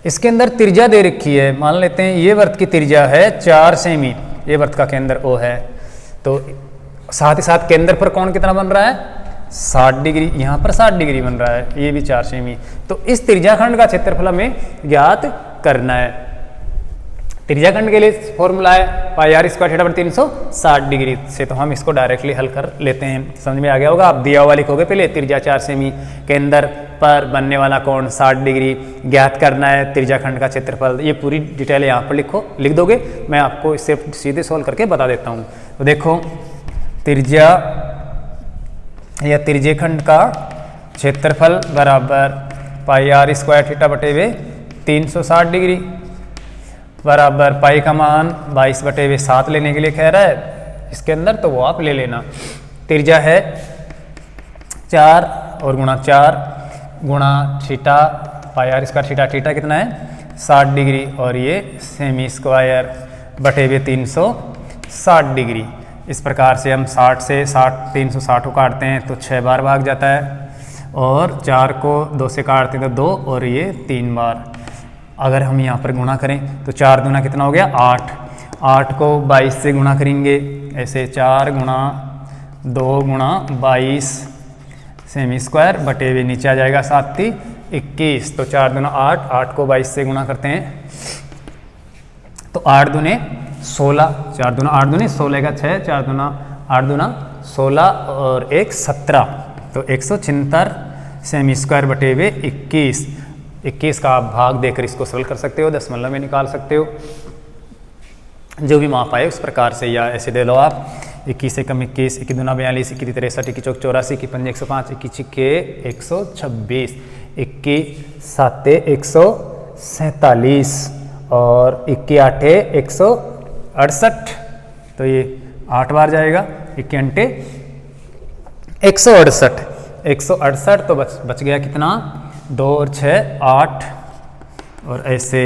[SPEAKER 1] इसके अंदर त्रिज्या दे रखी है, मान लेते हैं ये वृत्त की त्रिज्या है 4 सेमी, ये वृत्त का केंद्र O है। तो साथ ही साथ केंद्र पर कोण कितना बन रहा है 60 डिग्री, यहाँ पर 60 डिग्री बन रहा है, ये भी 4 सेमी। तो इस त्रिज्याखंड का क्षेत्रफल हमें ज्ञात करना है। त्रिज्याखंड के लिए फॉर्मूला है पाई r स्क्वायर थीटा बटे 360 डिग्री से, तो हम इसको डायरेक्टली हल कर लेते हैं। समझ में आ गया होगा। आप दिया हुआ लिखोगे पहले, त्रिज्या 4 सेमी, केंद्र पर बनने वाला कोण 60 डिग्री, ज्ञात करना है त्रिज्याखंड का क्षेत्रफल। ये पूरी डिटेल यहाँ पर लिख दोगे, मैं आपको इससे सीधे सॉल्व करके बता देता हूँ। तो देखो त्रिज्या या त्रिज्यखंड का क्षेत्रफल बराबर पाई r स्क्वायर थीटा बटे 360 डिग्री बराबर पाई का मान 22/7 लेने के लिए कह रहा है इसके अंदर, तो वो आप ले लेना। त्रिज्या है 4 और गुणा 4 गुणा theta pi r square theta, theta कितना है 60 डिग्री, और ये सेमी स्क्वायर बटे 360 डिग्री। इस प्रकार से हम 60 से 360 को काटते हैं तो 6 बार भाग जाता है, और 4 को 2 से काटते हैं तो 2, और ये 3 बार। अगर हम यहाँ पर गुणा करें तो 4 दूना कितना हो गया 8, 8 को 22 से गुणा करेंगे, ऐसे 4 गुणा 2 गुणा 22 सेमी स्क्वायर बटे हुए नीचे आ जाएगा 7 21, तो 4 दूना 8, 8 को 22 से गुणा करते हैं तो 8 दूने 16, 4 दूना 8 दूने 16 का 6, 4 दूना 8 दूना 16 और 1 17, तो 176 सेमी स्क्वायर बटे हुए 21। 21 का आप भाग देकर इसको सरल कर सकते हो, दशमलव में निकाल सकते हो, जो भी माप आए उस प्रकार से, या ऐसे दे लो आप 21 एकम 21, 21 दूना 42, 21 63, 21 चौक 84, 21 पंजे 105, 21 छिक्के 126, 21 साते 147 और 21 आठे 168, तो ये 8 बार जाएगा, 21 अंटे 168, 168, तो बच गया कितना 2 और 6 8, और ऐसे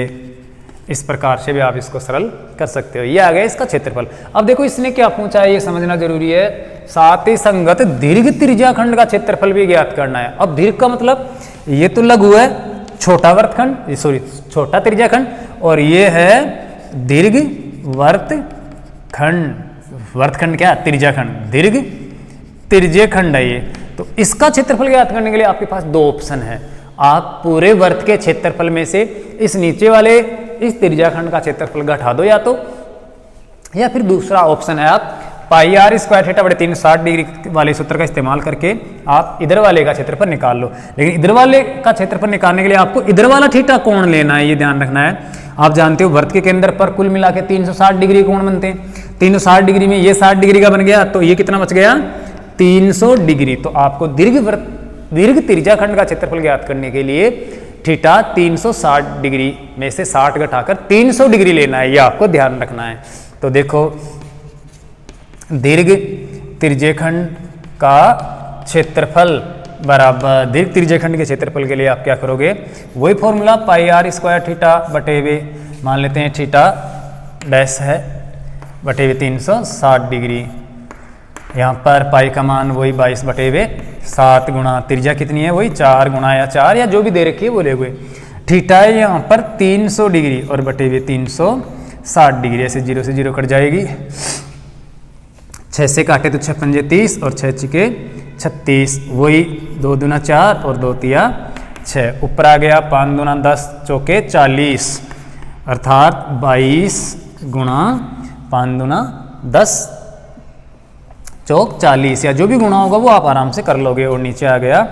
[SPEAKER 1] इस प्रकार से भी आप इसको सरल कर सकते हो। ये आ गया इसका क्षेत्रफल। अब देखो इसने क्या पूछा है, ये समझना जरूरी है। साथ ही संगत दीर्घ त्रिज्याखंड का क्षेत्रफल भी ज्ञात करना है। अब दीर्घ का मतलब ये तो लघु है, छोटा वृत्तखंड, सॉरी छोटा त्रिज्याखंड, और ये है दीर्घ वृत्तखंड। वृत्तखंड क्या त्रिज्याखंड, दीर्घ त्रिज्यखंड है ये। तो इसका क्षेत्रफल ज्ञात करने के लिए आपके पास 2 ऑप्शन है। आप पूरे वृत्त के क्षेत्रफल में से इस नीचे वाले इस त्रिज्याखंड का क्षेत्रफल घटा दो, या फिर दूसरा ऑप्शन है आप पाई आर स्क्वायर थीटा बटे 360 डिग्री वाले सूत्र का इस्तेमाल करके आप इधर वाले का क्षेत्रफल निकाल लो। लेकिन इधर वाले का क्षेत्रफल निकालने के लिए आपको इधर वाला थीटा कोण लेना है, ये ध्यान रखना है। आप जानते हो वृत्त के केंद्र पर कुल मिला के 360 डिग्री कोण बनते हैं। 360 डिग्री में ये 60 डिग्री का बन गया, तो ये कितना बच गया 300 डिग्री। तो आपको दीर्घ त्रिज्याखंड का क्षेत्रफल ज्ञात करने के लिए थीटा 360 डिग्री में से 60 घटाकर 300 डिग्री लेना है, ये आपको ध्यान रखना है। तो देखो दीर्घ त्रिज्यखंड का क्षेत्रफल बराबर दीर्घ त्रिज्यखंड के क्षेत्रफल के लिए आप क्या करोगे, वही formula pi r square theta बटे हुए मान लेते हैं थीटा डैश है बटे हुए 360 डिग्री। यहाँ पर पाई का मान वही 22 बटे हुए 7 गुणा त्रिज्या कितनी है वही 4 गुणा या 4 या जो भी दे रखी है वो ले हुए। थीटा है यहाँ पर 300 डिग्री और बटे हुए 360 डिग्री, ऐसे 0 से 0 कट जाएगी। 6 से काटे तो 6 पंजे 30 और 6 छिके 36, वही 2 दूना 4 और 2 तिया 6। ऊपर आ गया 5 दूना 10 चौके 40 अर्थात 22 गुणा 5 दूना 10 चौक 40, या जो भी गुणा होगा वो आप आराम से कर लोगे। और नीचे आ गया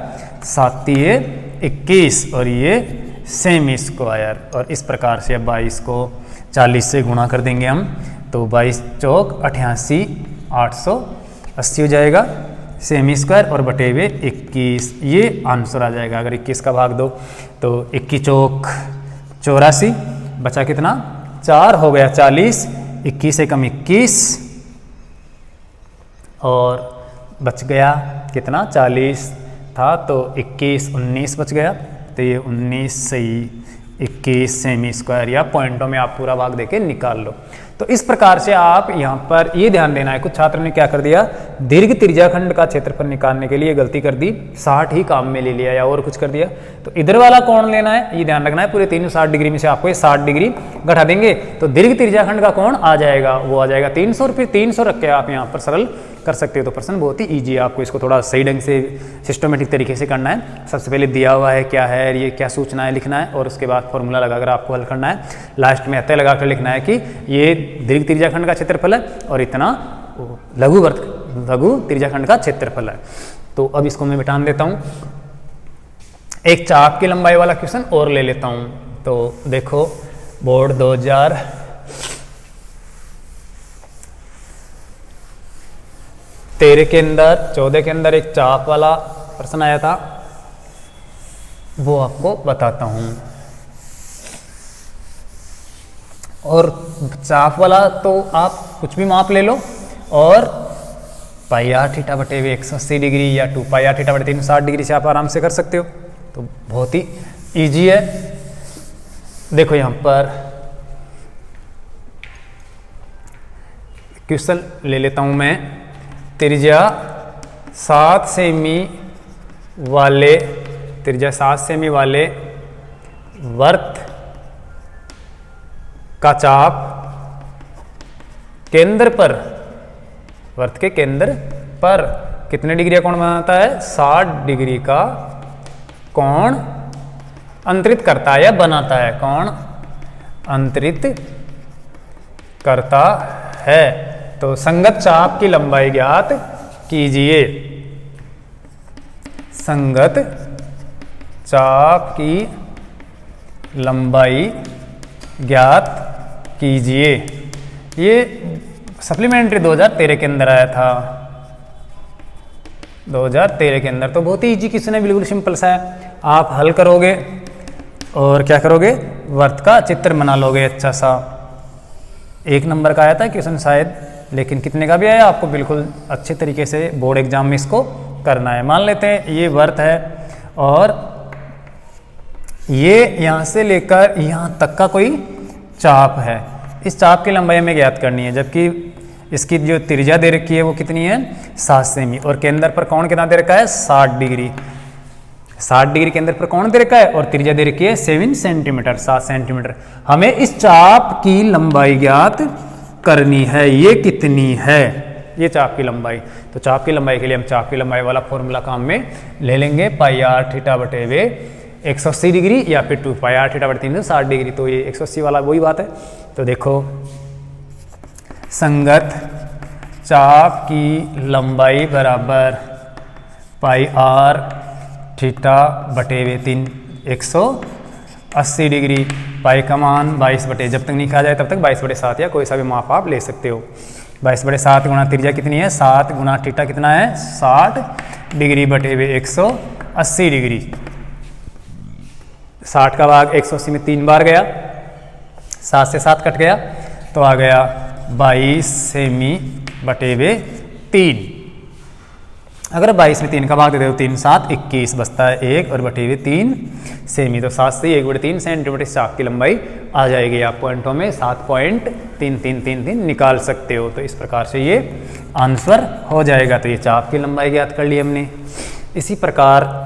[SPEAKER 1] 7 ये 21 और ये सेमी स्क्वायर, और इस प्रकार से अब 22 को 40 से गुणा कर देंगे हम, तो 22 चौक 88 880 हो जाएगा सेमी स्क्वायर और बटे हुए 21, ये आंसर आ जाएगा। अगर 21 का भाग दो तो 21 चौक 84, बचा कितना 4 हो गया 40, 21 से कम 21 और बच गया कितना 40 था तो 21 19 बच गया, तो ये 19 सही 21 सेमी स्क्वायर, या पॉइंटों में आप पूरा भाग देके निकाल लो। तो इस प्रकार से आप यहाँ पर ये ध्यान देना है, कुछ छात्रों ने क्या कर दिया दीर्घ त्रिज्याखंड का क्षेत्रफल निकालने के लिए गलती कर दी, 60 ही काम में ले लिया या और कुछ कर दिया। तो इधर वाला कोण लेना है, ये ध्यान रखना है, पूरे 360 डिग्री में से आपको ये 60 डिग्री घटा देंगे तो दीर्घ त्रिज्याखंड का कोण आ जाएगा, वो आ जाएगा 300 और फिर 300 रख के आप यहाँ पर सरल कर सकते हो। तो प्रश्न बहुत ही ईजी है, आपको इसको थोड़ा सही ढंग से सिस्टमेटिक तरीके से करना है। सबसे पहले दिया हुआ है क्या है, ये क्या सूचना है लिखना है, और उसके बाद फॉर्मूला लगाकर आपको हल करना है। लास्ट में अतः लगाकर लिखना है कि ये दीर्घ त्रिज्याखंड का क्षेत्रफल है और इतना लघु त्रिज्याखंड का क्षेत्रफल है। तो अब इसको मैं मिटान देता हूँ। एक चाप की लंबाई वाला क्वेश्चन और ले लेता हूँ। तो देखो बोर्ड 2013 के अंदर 14 के अंदर एक चाप वाला प्रश्न आया था, वो आपको बताता हूँ। और चाप वाला तो आप कुछ भी माप ले लो और पाई आर थीटा बटे हुए 180 डिग्री या 2 पाई आर थीटा बटे 360 डिग्री से आप आराम से कर सकते हो। तो बहुत ही इजी है। देखो यहाँ पर क्वेश्चन ले लेता हूँ मैं। त्रिज्या 7 सेमी वाले वर्त का चाप केंद्र पर, वर्त के केंद्र पर कितने डिग्री का कोण बनाता है, 60 डिग्री का कोण अंतरित करता है या बनाता है, कोण अंतरित करता है। तो संगत चाप की लंबाई ज्ञात कीजिए। संगत चाप की लंबाई ज्ञात कीजिए। ये सप्लीमेंट्री 2013 के अंदर आया था, 2013 के अंदर। तो बहुत ही इजी क्वेश्चन है, बिल्कुल सिंपल सा है। आप हल करोगे और क्या करोगे, वर्त का चित्र बना लोगे अच्छा सा। 1 नंबर का आया था क्वेश्चन शायद, लेकिन कितने का भी आया आपको बिल्कुल अच्छे तरीके से बोर्ड एग्जाम में इसको करना है। मान लेते हैं ये वर्त है और ये यहाँ से लेकर यहाँ तक का कोई चाप है। इस चाप की लंबाई हमें ज्ञात करनी है, जबकि इसकी जो त्रिज्या दे रखी है वो कितनी है 7 सेमी, और केंद्र पर कोण कितना दे रखा है 60 डिग्री। 60 डिग्री केंद्र पर कोण दे रखा है और त्रिज्या दे रखी है 7 सेंटीमीटर, 7 सेंटीमीटर। हमें इस चाप की लंबाई ज्ञात करनी है। ये कितनी है, ये चाप की लंबाई। तो चाप की लंबाई के लिए हम चाप की लंबाई वाला फॉर्मूला काम में ले लेंगे, पाई आर थीटा बटे हुए 180 डिग्री या फिर 2 पाई आर थीटा बटे 360 डिग्री। तो ये 180 वाला वही बात है। तो देखो संगत चाप की लंबाई बराबर पाई आर थीटा बटे वे 3 180 डिग्री। पाई का मान 22 बटे, जब तक नहीं कहा जाए तब तक 22/7 या कोई सा भी माप आप ले सकते हो। 22/7 गुणा त्रिज्या कितनी है 7 गुणा थीटा कितना है 60 डिग्री बटे वे 180 डिग्री। 60 का भाग 180 में 3 बार गया, 7 से 7 कट गया तो आ गया 22 सेमी बटे वे 3। अगर 22 में 3 का भाग दे दो 3 7 21 बचता है 1 और बटे हुए 3 सेमी, तो 7 से 1/3 सेंटीमीटर चाप की लंबाई आ जाएगी। आप पॉइंटों में 7.3333 निकाल सकते हो। तो इस प्रकार से ये आंसर हो जाएगा। तो ये चाप की लंबाई ज्ञात कर ली हमने। इसी प्रकार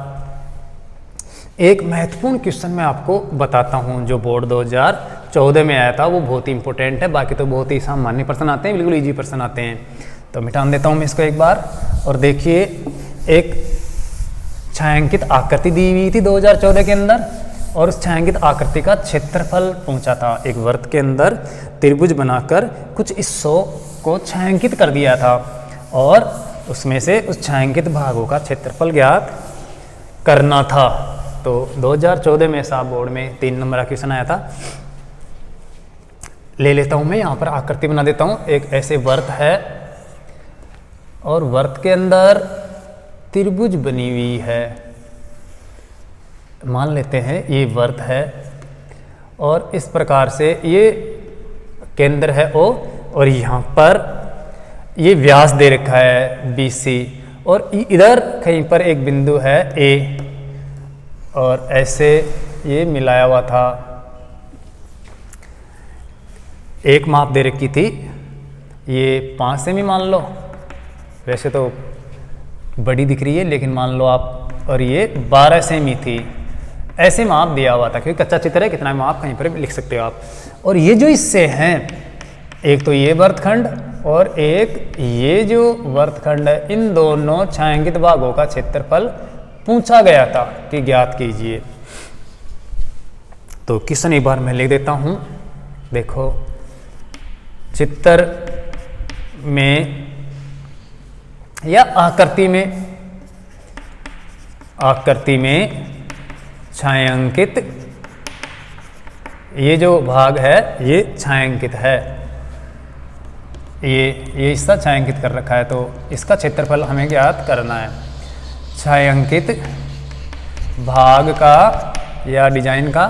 [SPEAKER 1] एक महत्वपूर्ण क्वेश्चन मैं आपको बताता हूँ जो बोर्ड 2014 में आया था, वो बहुत ही इंपॉर्टेंट है। बाकी तो बहुत ही सामान्य प्रश्न आते हैं, बिल्कुल ईजी प्रश्न आते हैं। तो मिटान देता हूँ मैं इसको एक बार। और देखिए एक छायांकित आकृति दी हुई थी 2014 के अंदर, और उस छायांकित आकृति का क्षेत्रफल पूछा था। एक वृत्त के अंदर त्रिभुज बनाकर कुछ हिस्सों को छायांकित कर दिया था और उसमें से उस छायांकित भागों का क्षेत्रफल ज्ञात करना था। तो 2014 में साहब बोर्ड में 3 नंबर का क्वेश्चन आया था। ले लेता हूं मैं, यहाँ पर आकृति बना देता हूं। एक ऐसे वृत्त है और वृत्त के अंदर त्रिभुज बनी हुई है। मान लेते हैं ये वृत्त है और इस प्रकार से ये केंद्र है O, और यहाँ पर ये व्यास दे रखा है BC, और इधर कहीं पर एक बिंदु है A, और ऐसे ये मिलाया हुआ था। एक माप दे रखी थी, ये 5 सेमी मान लो, वैसे तो बड़ी दिख रही है लेकिन मान लो आप, और ये 12 सेमी थी। ऐसे माप दिया हुआ था, क्योंकि कच्चा चित्र है, कितना माप कहीं पर भी लिख सकते हो आप। और ये जो हिस्से हैं, एक तो ये वृत्तखंड और एक ये जो वृत्तखंड है, इन दोनों छायांकित भागों का क्षेत्रफल पूछा गया था कि ज्ञात कीजिए। तो क्वेश्चन एक बार मैं लिख देता हूं। देखो चित्र में या आकृति में छायांकित ये जो भाग है ये छायांकित है, ये हिस्सा छायांकित कर रखा है, तो इसका क्षेत्रफल हमें ज्ञात करना है। छायांकित भाग का या डिजाइन का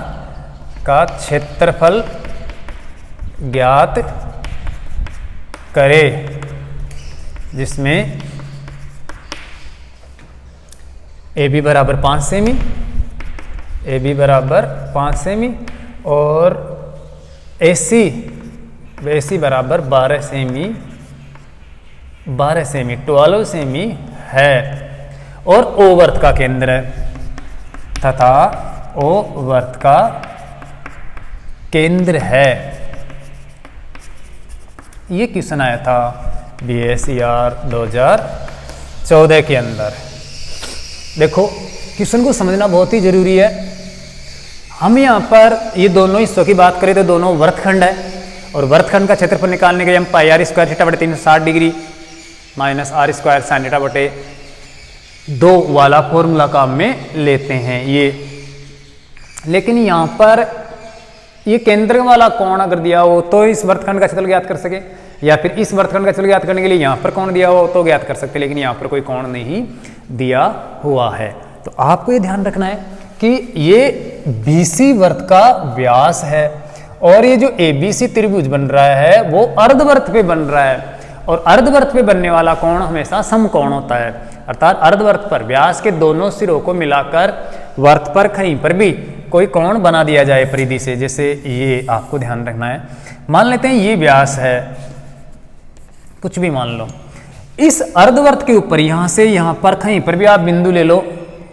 [SPEAKER 1] क्षेत्रफल ज्ञात करे, जिसमें AB बराबर 5 सेमी, AB बराबर 5 सेमी और AC बराबर 12 सेमी 12 सेमी है, और O वृत्त का केंद्र है तथा O वृत्त का केंद्र है। ये क्वेश्चन आया था BSER 2014 के अंदर। देखो क्वेश्चन को समझना बहुत ही जरूरी है। हम यहाँ पर ये दोनों हिस्सों की बात करें तो दोनों वृत्तखंड है, और वृत्तखंड का क्षेत्रफल निकालने के लिए हम पाई आर स्क्वायर थीटा बटे 360 degree minus r square sine theta बटे 2 वाला फॉर्मूला काम में लेते हैं ये। लेकिन यहाँ पर ये केंद्र वाला कोण अगर दिया हो तो इस वृत्तखंड का क्षेत्रफल ज्ञात कर सके, या फिर इस वृत्तखंड का क्षेत्रफल ज्ञात करने के लिए यहाँ पर कोण दिया हो तो ज्ञात कर सकते, लेकिन यहाँ पर कोई कोण नहीं दिया हुआ है। तो आपको ये ध्यान रखना है कि ये BC वृत्त का व्यास है, और ये जो ABC त्रिभुज बन रहा है वो अर्धवृत्त पे बन रहा है, और अर्धवृत्त पे बनने वाला कोण हमेशा समकोण होता है। अर्थात अर्धवृत्त पर व्यास के दोनों सिरों को मिलाकर वृत्त पर कहीं पर भी कोई कोण बना दिया जाए परिधि से, जैसे ये आपको ध्यान रखना है। मान लेते हैं ये व्यास है, कुछ भी मान लो, इस अर्धवृत्त के ऊपर यहां से यहां पर कहीं पर भी आप बिंदु ले लो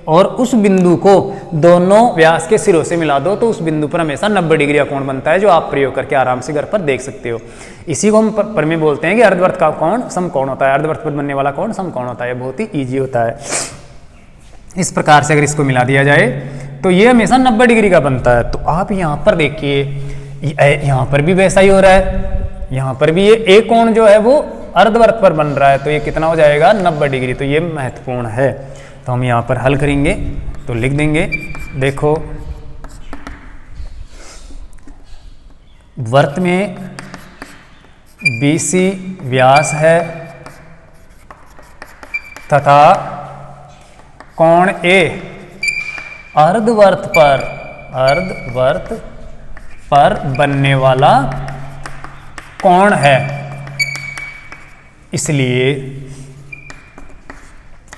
[SPEAKER 1] और उस बिंदु को दोनों व्यास के सिरों से मिला दो, तो उस बिंदु पर हमेशा 90 डिग्री का कोण बनता है, जो आप प्रयोग करके आराम से घर पर देख सकते हो। इसी को हम प्रमेय बोलते हैं कि अर्धवृत्त का कोण समकोण होता है, अर्धवृत्त पर बनने वाला कोण समकोण होता है। बहुत ही ईजी होता है। इस प्रकार से अगर इसको मिला दिया जाए तो ये हमेशा 90 डिग्री का बनता है। तो आप यहाँ पर देखिए, यहाँ पर भी वैसा ही हो रहा है, यहाँ पर भी ये एक कोण जो है वो अर्धवृत्त पर बन रहा है तो ये कितना हो जाएगा 90 डिग्री। तो ये महत्वपूर्ण है। तो हम यहाँ पर हल करेंगे तो लिख देंगे, देखो वृत्त में BC व्यास है तथा कोण A अर्धवृत्त पर बनने वाला कोण है, इसलिए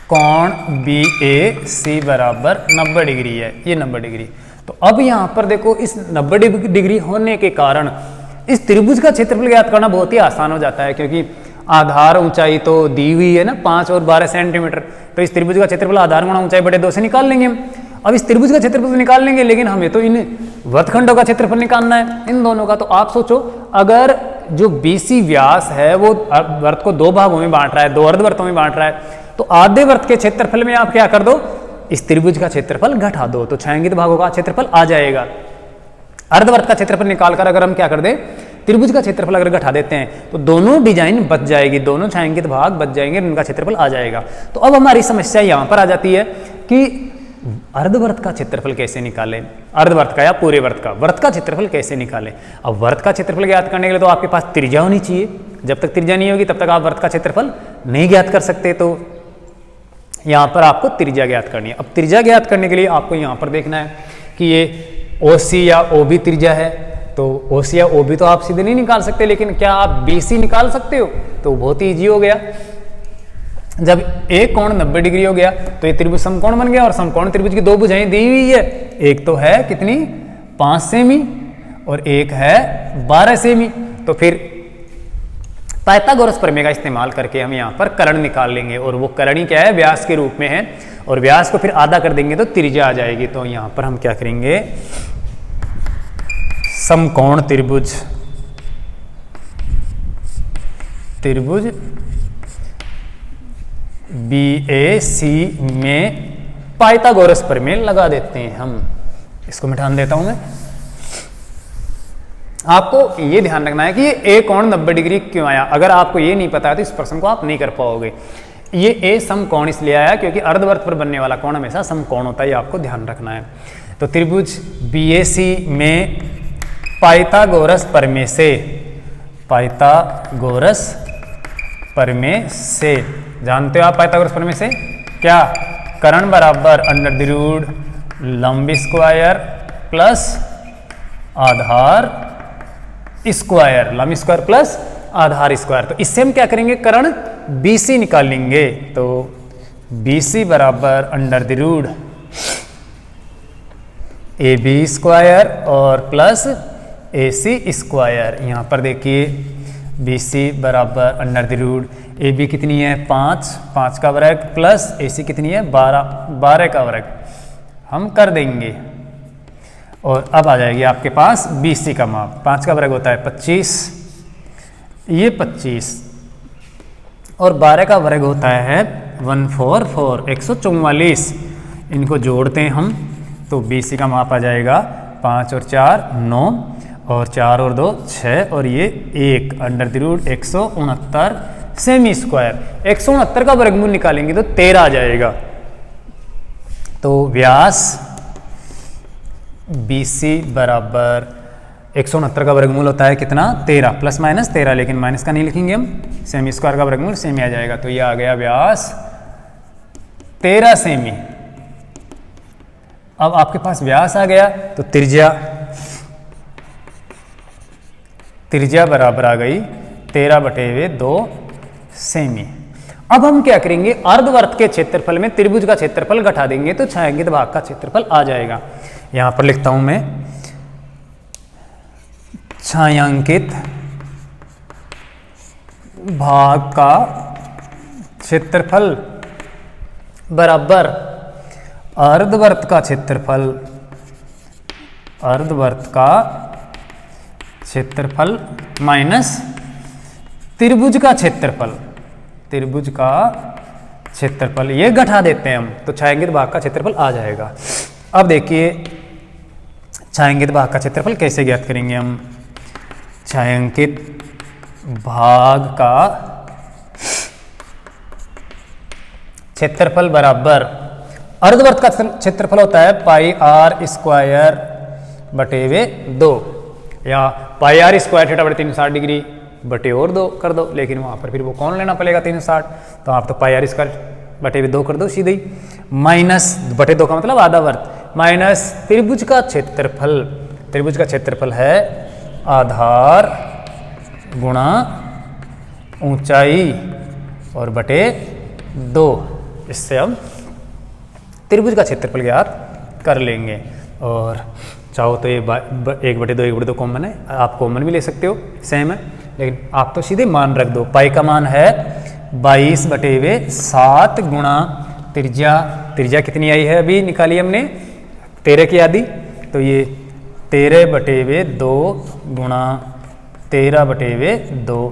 [SPEAKER 1] कोण BAC बराबर 90 डिग्री है। ये 90 डिग्री। तो अब यहां पर देखो इस 90 डिग्री होने के कारण इस त्रिभुज का क्षेत्रफल ज्ञात करना बहुत ही आसान हो जाता है, क्योंकि आधार ऊंचाई तो दी हुई है ना 5 और 12 सेंटीमीटर। तो इस त्रिभुज का क्षेत्रफल आधार गुणा ऊंचाई बटे 2 से निकाल लेंगे हम। अब इस त्रिभुज का क्षेत्रफल निकाल लेंगे, लेकिन हमें तो इन वृत्तखंडों का क्षेत्रफल निकालना है, इन दोनों का। तो आप सोचो, अगर जो BC व्यास है वो वृत्त को 2 भागों में बांट रहा है, 2 अर्धवृत्तों में बांट रहा है, तो आधे वृत्त के क्षेत्रफल में आप क्या कर दो, इस त्रिभुज का क्षेत्रफल घटा दो, तो छायांकित भागों का क्षेत्रफल आ जाएगा। अर्धवृत्त का क्षेत्रफल निकालकर अगर हम क्या कर दें, त्रिभुज का क्षेत्रफल अगर घटा देते हैं तो दोनों डिजाइन बच जाएगी, दोनों छायांकित भाग बच जाएंगे, उनका क्षेत्रफल आ जाएगा। तो अब हमारी समस्या यहां पर आ जाती है कि अर्धवृत्त का क्षेत्रफल कैसे निकालें, अर्धवृत्त का या पूरे वृत्त का क्षेत्रफल कैसे निकालें। अब वृत्त का क्षेत्रफल ज्ञात करने के लिए तो आपके पास त्रिज्या होनी चाहिए। जब तक त्रिज्या नहीं होगी तब तक आप वृत्त का क्षेत्रफल नहीं ज्ञात कर सकते। तो यहां पर आपको त्रिज्या ज्ञात करनी है। अब त्रिज्या ज्ञात करने के लिए आपको यहां पर देखना है कि ये OC या OB त्रिज्या है। तो OC या OB तो आप सीधे नहीं निकाल सकते, लेकिन क्या आप BC निकाल सकते हो? तो बहुत ही ईजी हो गया। जब एक कोण 90 डिग्री हो गया तो ये त्रिभुज समकोण बन गया, और समकोण त्रिभुज की 2 भुजाएं दी हुई है, एक तो है कितनी 5 सेमी और एक है 12 सेमी। तो फिर पाइथागोरस प्रमेय का इस्तेमाल करके हम यहाँ पर कर्ण निकाल लेंगे, और वो करणी क्या है, व्यास के रूप में है, और व्यास को फिर आधा कर देंगे तो त्रिज्या आ जाएगी। तो यहाँ पर हम क्या करेंगे, समकोण त्रिभुज BAC में पाइथागोरस प्रमेय लगा देते हैं हम। इसको मिटान देता हूं मैं। आपको ये ध्यान रखना है कि ये A कोण 90 डिग्री क्यों आया। अगर आपको ये नहीं पता है तो इस प्रश्न को आप नहीं कर पाओगे। ये A समकोण इसलिए आया क्योंकि अर्धवृत्त पर बनने वाला कोण हमेशा समकोण होता है, ये आपको ध्यान रखना है। तो त्रिभुज BAC में पाइथागोरस प्रमेय से जानते हो आप पाइथागोरस प्रमेय से क्या, कर्ण बराबर √ लंब स्क्वायर प्लस आधार स्क्वायर, लंब स्क्वायर प्लस आधार स्क्वायर। तो इससे हम क्या करेंगे, कर्ण BC निकालेंगे। तो BC बराबर √ AB स्क्वायर और प्लस AC स्क्वायर। यहाँ पर देखिए BC बराबर √ AB कितनी है 5 का वर्ग प्लस AC कितनी है 12 का वर्ग हम कर देंगे, और अब आ जाएगी आपके पास BC का माप। 5 का वर्ग होता है 25, ये 25, और 12 का वर्ग होता है 144, 144। इनको जोड़ते हैं हम तो BC का माप आ जाएगा 5 और 4 9, और 4 और 2 6, और ये 1 √ 169 सेमी स्क्वायर। 169 का वर्गमूल निकालेंगे तो 13 आ जाएगा। तो व्यास BC बराबर 169 का वर्गमूल होता है कितना 13, प्लस माइनस 13, लेकिन माइनस का नहीं लिखेंगे हम, सेमी स्क्वायर का वर्गमूल सेमी आ जाएगा। तो ये आ गया व्यास 13 सेमी। अब आपके पास व्यास आ गया तो त्रिज्या बराबर आ गई 13/2 सेमी। अब हम क्या करेंगे, अर्धवृत्त के क्षेत्रफल में त्रिभुज का क्षेत्रफल घटा देंगे तो छायांकित भाग का क्षेत्रफल आ जाएगा। यहां पर लिखता हूं मैं, छायांकित भाग का क्षेत्रफल बराबर अर्धवृत्त का क्षेत्रफल माइनस त्रिभुज का क्षेत्रफल, ये घटा देते हैं हम तो छायांकित भाग का क्षेत्रफल आ जाएगा। अब देखिए छायांकित भाग का क्षेत्रफल कैसे ज्ञात करेंगे हम। छायांकित भाग का क्षेत्रफल बराबर अर्धवृत्त का क्षेत्रफल होता है पाई आर स्क्वायर बटे वे 2, या पाई आर स्क्वायर थीटा बटे 360 डिग्री बटे और 2 कर दो, लेकिन वहाँ पर फिर वो कौन लेना पड़ेगा 360, तो आप तो पाई आर स्क्वायर बटे वे 2 कर दो सीधे ही, माइनस बटे 2 का मतलब आधा वर्त, माइनस त्रिभुज का क्षेत्रफल, त्रिभुज का क्षेत्रफल है आधार गुणा ऊंचाई और बटे 2, इससे हम त्रिभुज का क्षेत्रफल ज्ञात कर लेंगे। और चाहो तो ये 1/2 कॉमन है, आप कॉमन भी ले सकते हो, सेम है, लेकिन आप तो सीधे मान रख दो। पाई का मान है 22/7 गुणा त्रिज्या, त्रिज्या कितनी आई है अभी निकाली हमने 13 की आधी, तो ये 13/2 गुणा 13/2,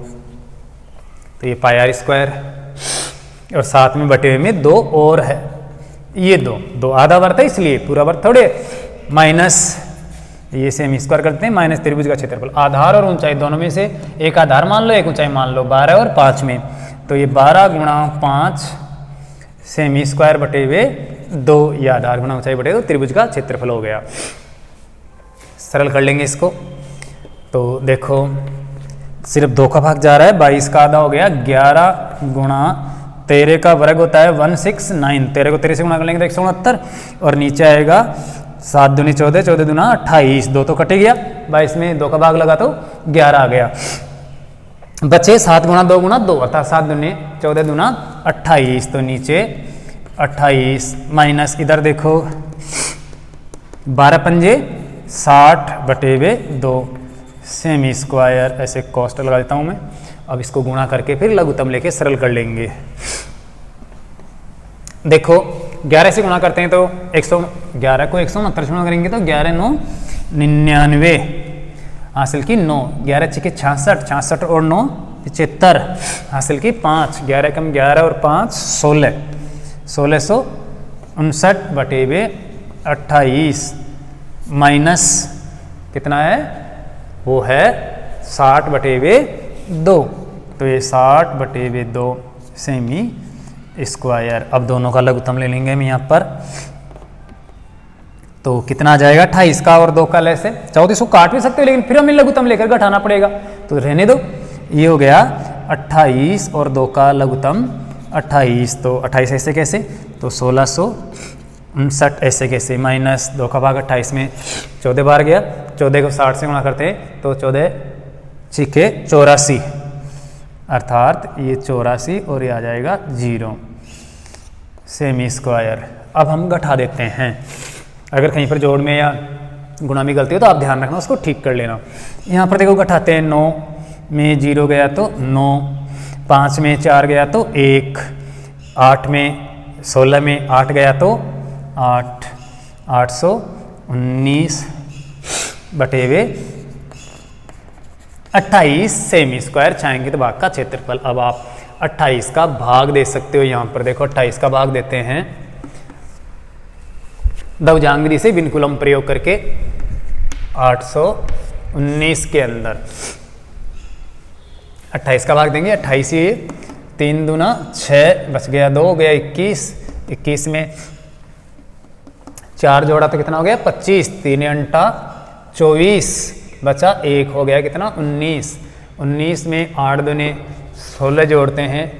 [SPEAKER 1] तो ये पाई आर स्क्वायर, और साथ में बटे में 2 और है, ये 2 आधा वर्त है इसलिए पूरा वर्त थोड़े, माइनस ये से हम स्क्वायर करते हैं, माइनस त्रिभुज का क्षेत्रफल, आधार और ऊंचाई दोनों में से एक आधार मान लो एक ऊंचाई मान लो, 12 और 5 में, तो ये 12 गुणा 5 सेमी स्क्वायर बटे वे 2, या आधार गुणा ऊंचाई बटे 2 त्रिभुज का क्षेत्रफल हो गया। सरल कर लेंगे इसको, तो देखो सिर्फ 2 का भाग जा रहा है, 22 का आधा हो गया, 11 गुणा 13 का वर्ग होता है 169, 13 को 13 से गुणा कर लेंगे तो 169, और नीचे आएगा 7 दूनी 14, 14 दूना 28, 2 तो कटे गया, 22 में 2 का भाग लगा तो 11 आ गया, बचे 7 गुणा 2 गुणा 2, अर्थात 7 दूनी 14 दूना 28, तो नीचे 28 माइनस इधर देखो 12 पंजे 60/2 सेमी स्क्वायर, ऐसे कॉस्ट लगा देता हूं मैं। अब इसको गुणा करके फिर लघुत्तम लेके सरल कर लेंगे। देखो 11 से गुणा करते हैं तो 111 को 169 से गुणा करेंगे तो 11 9 99 हासिल की 9, 11 छिके 66, 66 और 9 75 हासिल की 5, 11 कम 11 और 5 16, 1659/28 माइनस कितना है, वो है 60/2, तो ये 60/2 सेमी स्क्वायर। अब दोनों का लघुत्तम ले लेंगे हम यहाँ पर, तो कितना आ जाएगा 28 का और 2 का लेसे, चाहो तो इसको काट भी सकते हो, लेकिन फिर हमें लघुत्तम लेकर घटाना पड़ेगा, तो रहने दो। ये हो गया 28 और 2 का लघुत्तम 28, तो 28 ऐसे कैसे, तो 1659 ऐसे कैसे, माइनस 2 का भाग 28 में 14 बार गया, 14 को 60 से गुणा करते हैं तो 14 छिके 84, अर्थात ये 84 और ये आ जाएगा 0 सेमी स्क्वायर। अब हम घटा देते हैं, अगर कहीं पर जोड़ में या गुणा में गलती हो तो आप ध्यान रखना, उसको ठीक कर लेना। यहाँ पर देखो घटाते हैं, 9 में 0 गया तो 9, 5 में 4 गया तो 1, 8 में 16 में 8 गया तो 8, 819/28 सेमी स्क्वायर चाहेंगे तो भाग का क्षेत्रफल। अब आप 28 का भाग दे सकते हो, यहाँ पर देखो 28 का भाग देते हैं दवजांग विधि से बिनकुलम प्रयोग करके 819 के अंदर 28 का भाग देंगे, 28 ये 3 दूना 6 बच गया 2 हो गया 21, 21 में 4 जोड़ा तो कितना हो गया 25, 3 अंटा 24 बचा 1 हो गया कितना 19, 19 में 8 दूने 16 जोड़ते हैं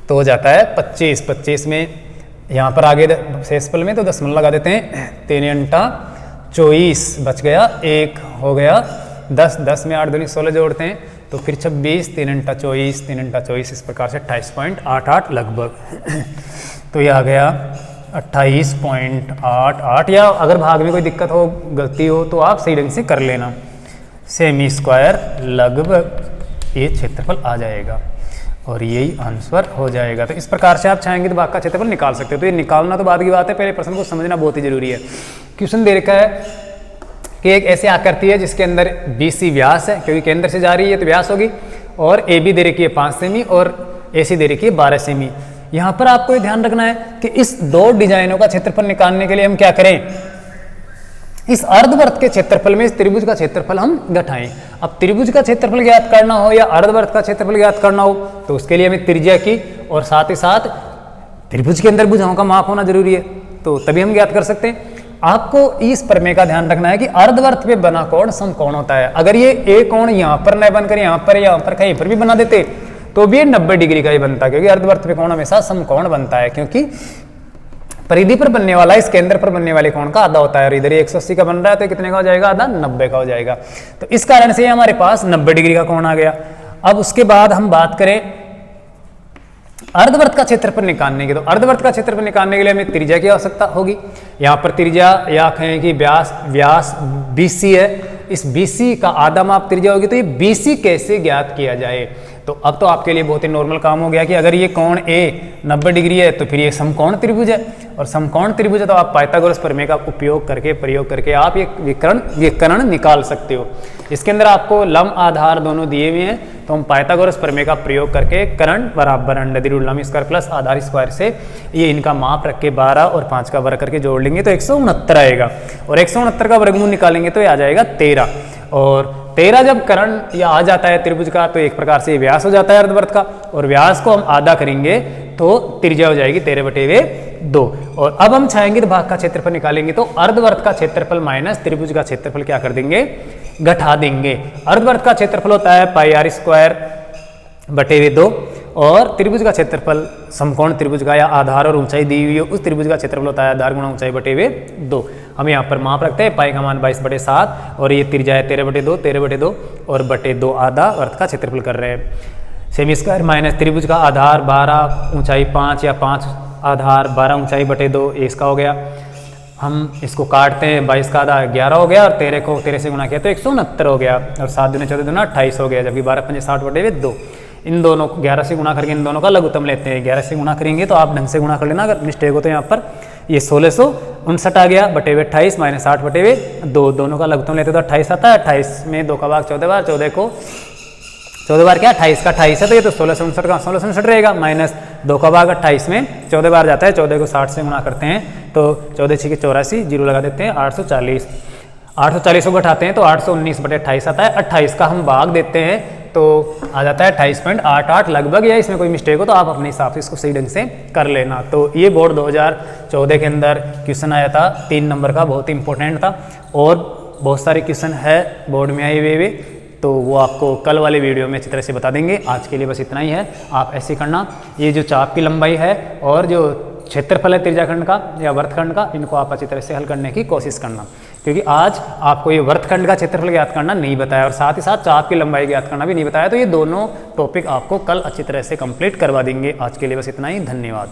[SPEAKER 1] तो हो जाता है 25, 25 में यहाँ पर आगे शेषफल में तो दशमलव लगा देते हैं, 3 अंटा 24 बच गया 1 हो गया 10, 10 में 8 दूनी 16 जोड़ते हैं तो फिर 26, 3 अंटा 24, 3 अंटा 24 इस प्रकार से 28.88 लगभग तो ये आ गया 28.88, या अगर भाग में कोई दिक्कत हो गलती हो तो आप सही ढंग से कर लेना, सेमी स्क्वायर लगभग ये क्षेत्रफल आ जाएगा और यही आंसर हो जाएगा। तो इस प्रकार से आप चाहेंगे तो भाग का क्षेत्रफल निकाल सकते हो। तो ये निकालना तो बाद की बात है, पहले प्रश्न को समझना बहुत ही जरूरी है। क्वेश्चन दे रखा है कि एक ऐसी आकृति है जिसके अंदर BC व्यास है, क्योंकि केंद्र से जा रही है तो व्यास होगी, और AB दे रखी है 5 सेमी और AC दे रखी है 12 सेमी। यहाँ पर आपको ये ध्यान रखना है कि इस 2 डिजाइनों का क्षेत्रफल निकालने के लिए हम क्या करें, इस अर्धवृत्त के क्षेत्रफल में इस त्रिभुज का क्षेत्रफल हम घटाएं। अब त्रिभुज का क्षेत्रफल ज्ञात करना हो या अर्धवृत्त का क्षेत्रफल ज्ञात करना हो तो उसके लिए हमें त्रिज्या की और साथ ही साथ त्रिभुज के अंदर भुजाओं का माप होना जरूरी है, तो तभी हम ज्ञात कर सकते हैं। आपको इस प्रमेय का ध्यान रखना है कि अर्धवर्त पे बना कोण समकोण होता है। अगर ये ए कोण यहाँ पर न बनकर यहाँ पर कहीं पर भी बना देते तो भी ये 90 डिग्री का ही बनता, क्योंकि अर्धवर्त पे कोण हमेशा समकोण बनता है, क्योंकि परिधि पर बनने वाला इस केंद्र पर बनने वाले कोण का आधा होता है, और इधर 180 का बन रहा है तो कितने का हो जाएगा, आधा 90 का हो जाएगा। तो इस कारण से हमारे पास 90 डिग्री का कोण आ गया। अब उसके बाद हम बात करें अर्धवर्त का क्षेत्रफल निकालने की, तो अर्धवर्त का क्षेत्रफल निकालने के लिए हमें त्रिज्या की आवश्यकता होगी। यहाँ पर त्रिज्या या कहें कि व्यास BC है, इस BC का आधा माप त्रिज्या होगी, तो ये BC कैसे ज्ञात किया जाए। तो अब तो आपके लिए बहुत ही नॉर्मल काम हो गया कि अगर ये कोण A 90 डिग्री है तो फिर ये समकोण त्रिभुज है, और समकोण त्रिभुज है तो आप पाइथागोरस प्रमेय का प्रयोग करके आप ये विकर्ण निकाल सकते हो। इसके अंदर आपको लंब आधार दोनों दिए हुए हैं, तो हम पाइथागोरस प्रमेय का प्रयोग करके कर्ण बराबर अंडर लंब स्क्वायर प्लस आधार स्क्वायर से ये इनका माप रख के 12 और 5 का वर्ग करके जोड़ लेंगे तो 169 आएगा, और 169 का वर्गमूल निकालेंगे तो ये आ जाएगा 13, और 13 जब कर्ण या आ जाता है त्रिभुज का तो एक प्रकार से व्यास हो जाता है अर्धवर्त का, और व्यास को हम आधा करेंगे तो त्रिज्या हो जाएगी 13/2। और अब हम चाहेंगे तो भाग का क्षेत्रफल निकालेंगे, तो अर्धवर्त का क्षेत्रफल माइनस त्रिभुज का क्षेत्रफल क्या कर देंगे, घटा देंगे। अर्धवर्त का क्षेत्रफल होता है πr²/2, और त्रिभुज का क्षेत्रफल समकोण त्रिभुज का या आधार और ऊंचाई दी हुई है उस त्रिभुज का क्षेत्रफल होता है आधार गुणा ऊंचाई बटे 2। हम यहाँ पर माप रखते हैं, पाई का मान 22/7 और ये त्रिज्या है 13/2 और बटे 2 आधा वर्त का क्षेत्रफल कर रहे हैं। सेमी स्क्वायर माइनस त्रिभुज का आधार 12 ऊंचाई 5 या 5 आधार 12 ऊंचाई बटे 2, इसका हो गया। हम इसको काटते हैं, 22 का आधा 11 हो गया, और 13 को 13 से गुणा किया तो 169 हो गया, और 7 दूनी 14 दूना 28 हो गया, जबकि 12 पंजे 60/2। इन दोनों 11 से गुणा करके इन दोनों का लघुत्तम लेते हैं। 11 से गुणा करेंगे तो आप ढंग से गुणा कर लेना, अगर मिस्टेक हो तो यहाँ पर ये 1659 आ गया बटे 28 माइनस 8/2, दोनों का लघुत्तम लेते तो 28 आता है। 28 में 2 का भाग 14 बार, 14 को 14 बार क्या 28 का 28 है, तो ये तो 1659 का 1659 रहेगा, माइनस 2 का भाग 28 में 14 बार जाता है, 14 को 60 से गुणा करते हैं तो 14 6 84, जीरो लगा देते हैं, 840 को घटाते हैं तो 819/28 आता है। 28 का हम भाग देते हैं तो आ जाता है 28.88 लगभग, या इसमें कोई मिस्टेक हो तो आप अपने हिसाब से इसको सही ढंग से कर लेना। तो ये बोर्ड 2014 के अंदर क्वेश्चन आया था 3 नंबर का, बहुत ही इंपॉर्टेंट था, और बहुत सारे क्वेश्चन है बोर्ड में आए हुए, तो वो आपको कल वाले वीडियो में अच्छी तरह से बता देंगे। आज के लिए बस इतना ही है, आप ऐसे करना, ये जो चाप की लंबाई है और जो क्षेत्रफल है त्रिज्याखंड का या वर्तखंड का, इनको आप अच्छी तरह से हल करने की कोशिश करना, क्योंकि आज आपको ये वर्तखंड का क्षेत्रफल ज्ञात करना नहीं बताया और साथ ही साथ चाप की लंबाई ज्ञात करना भी नहीं बताया, तो ये दोनों टॉपिक आपको कल अच्छी तरह से कंप्लीट करवा देंगे। आज के लिए बस इतना ही, धन्यवाद।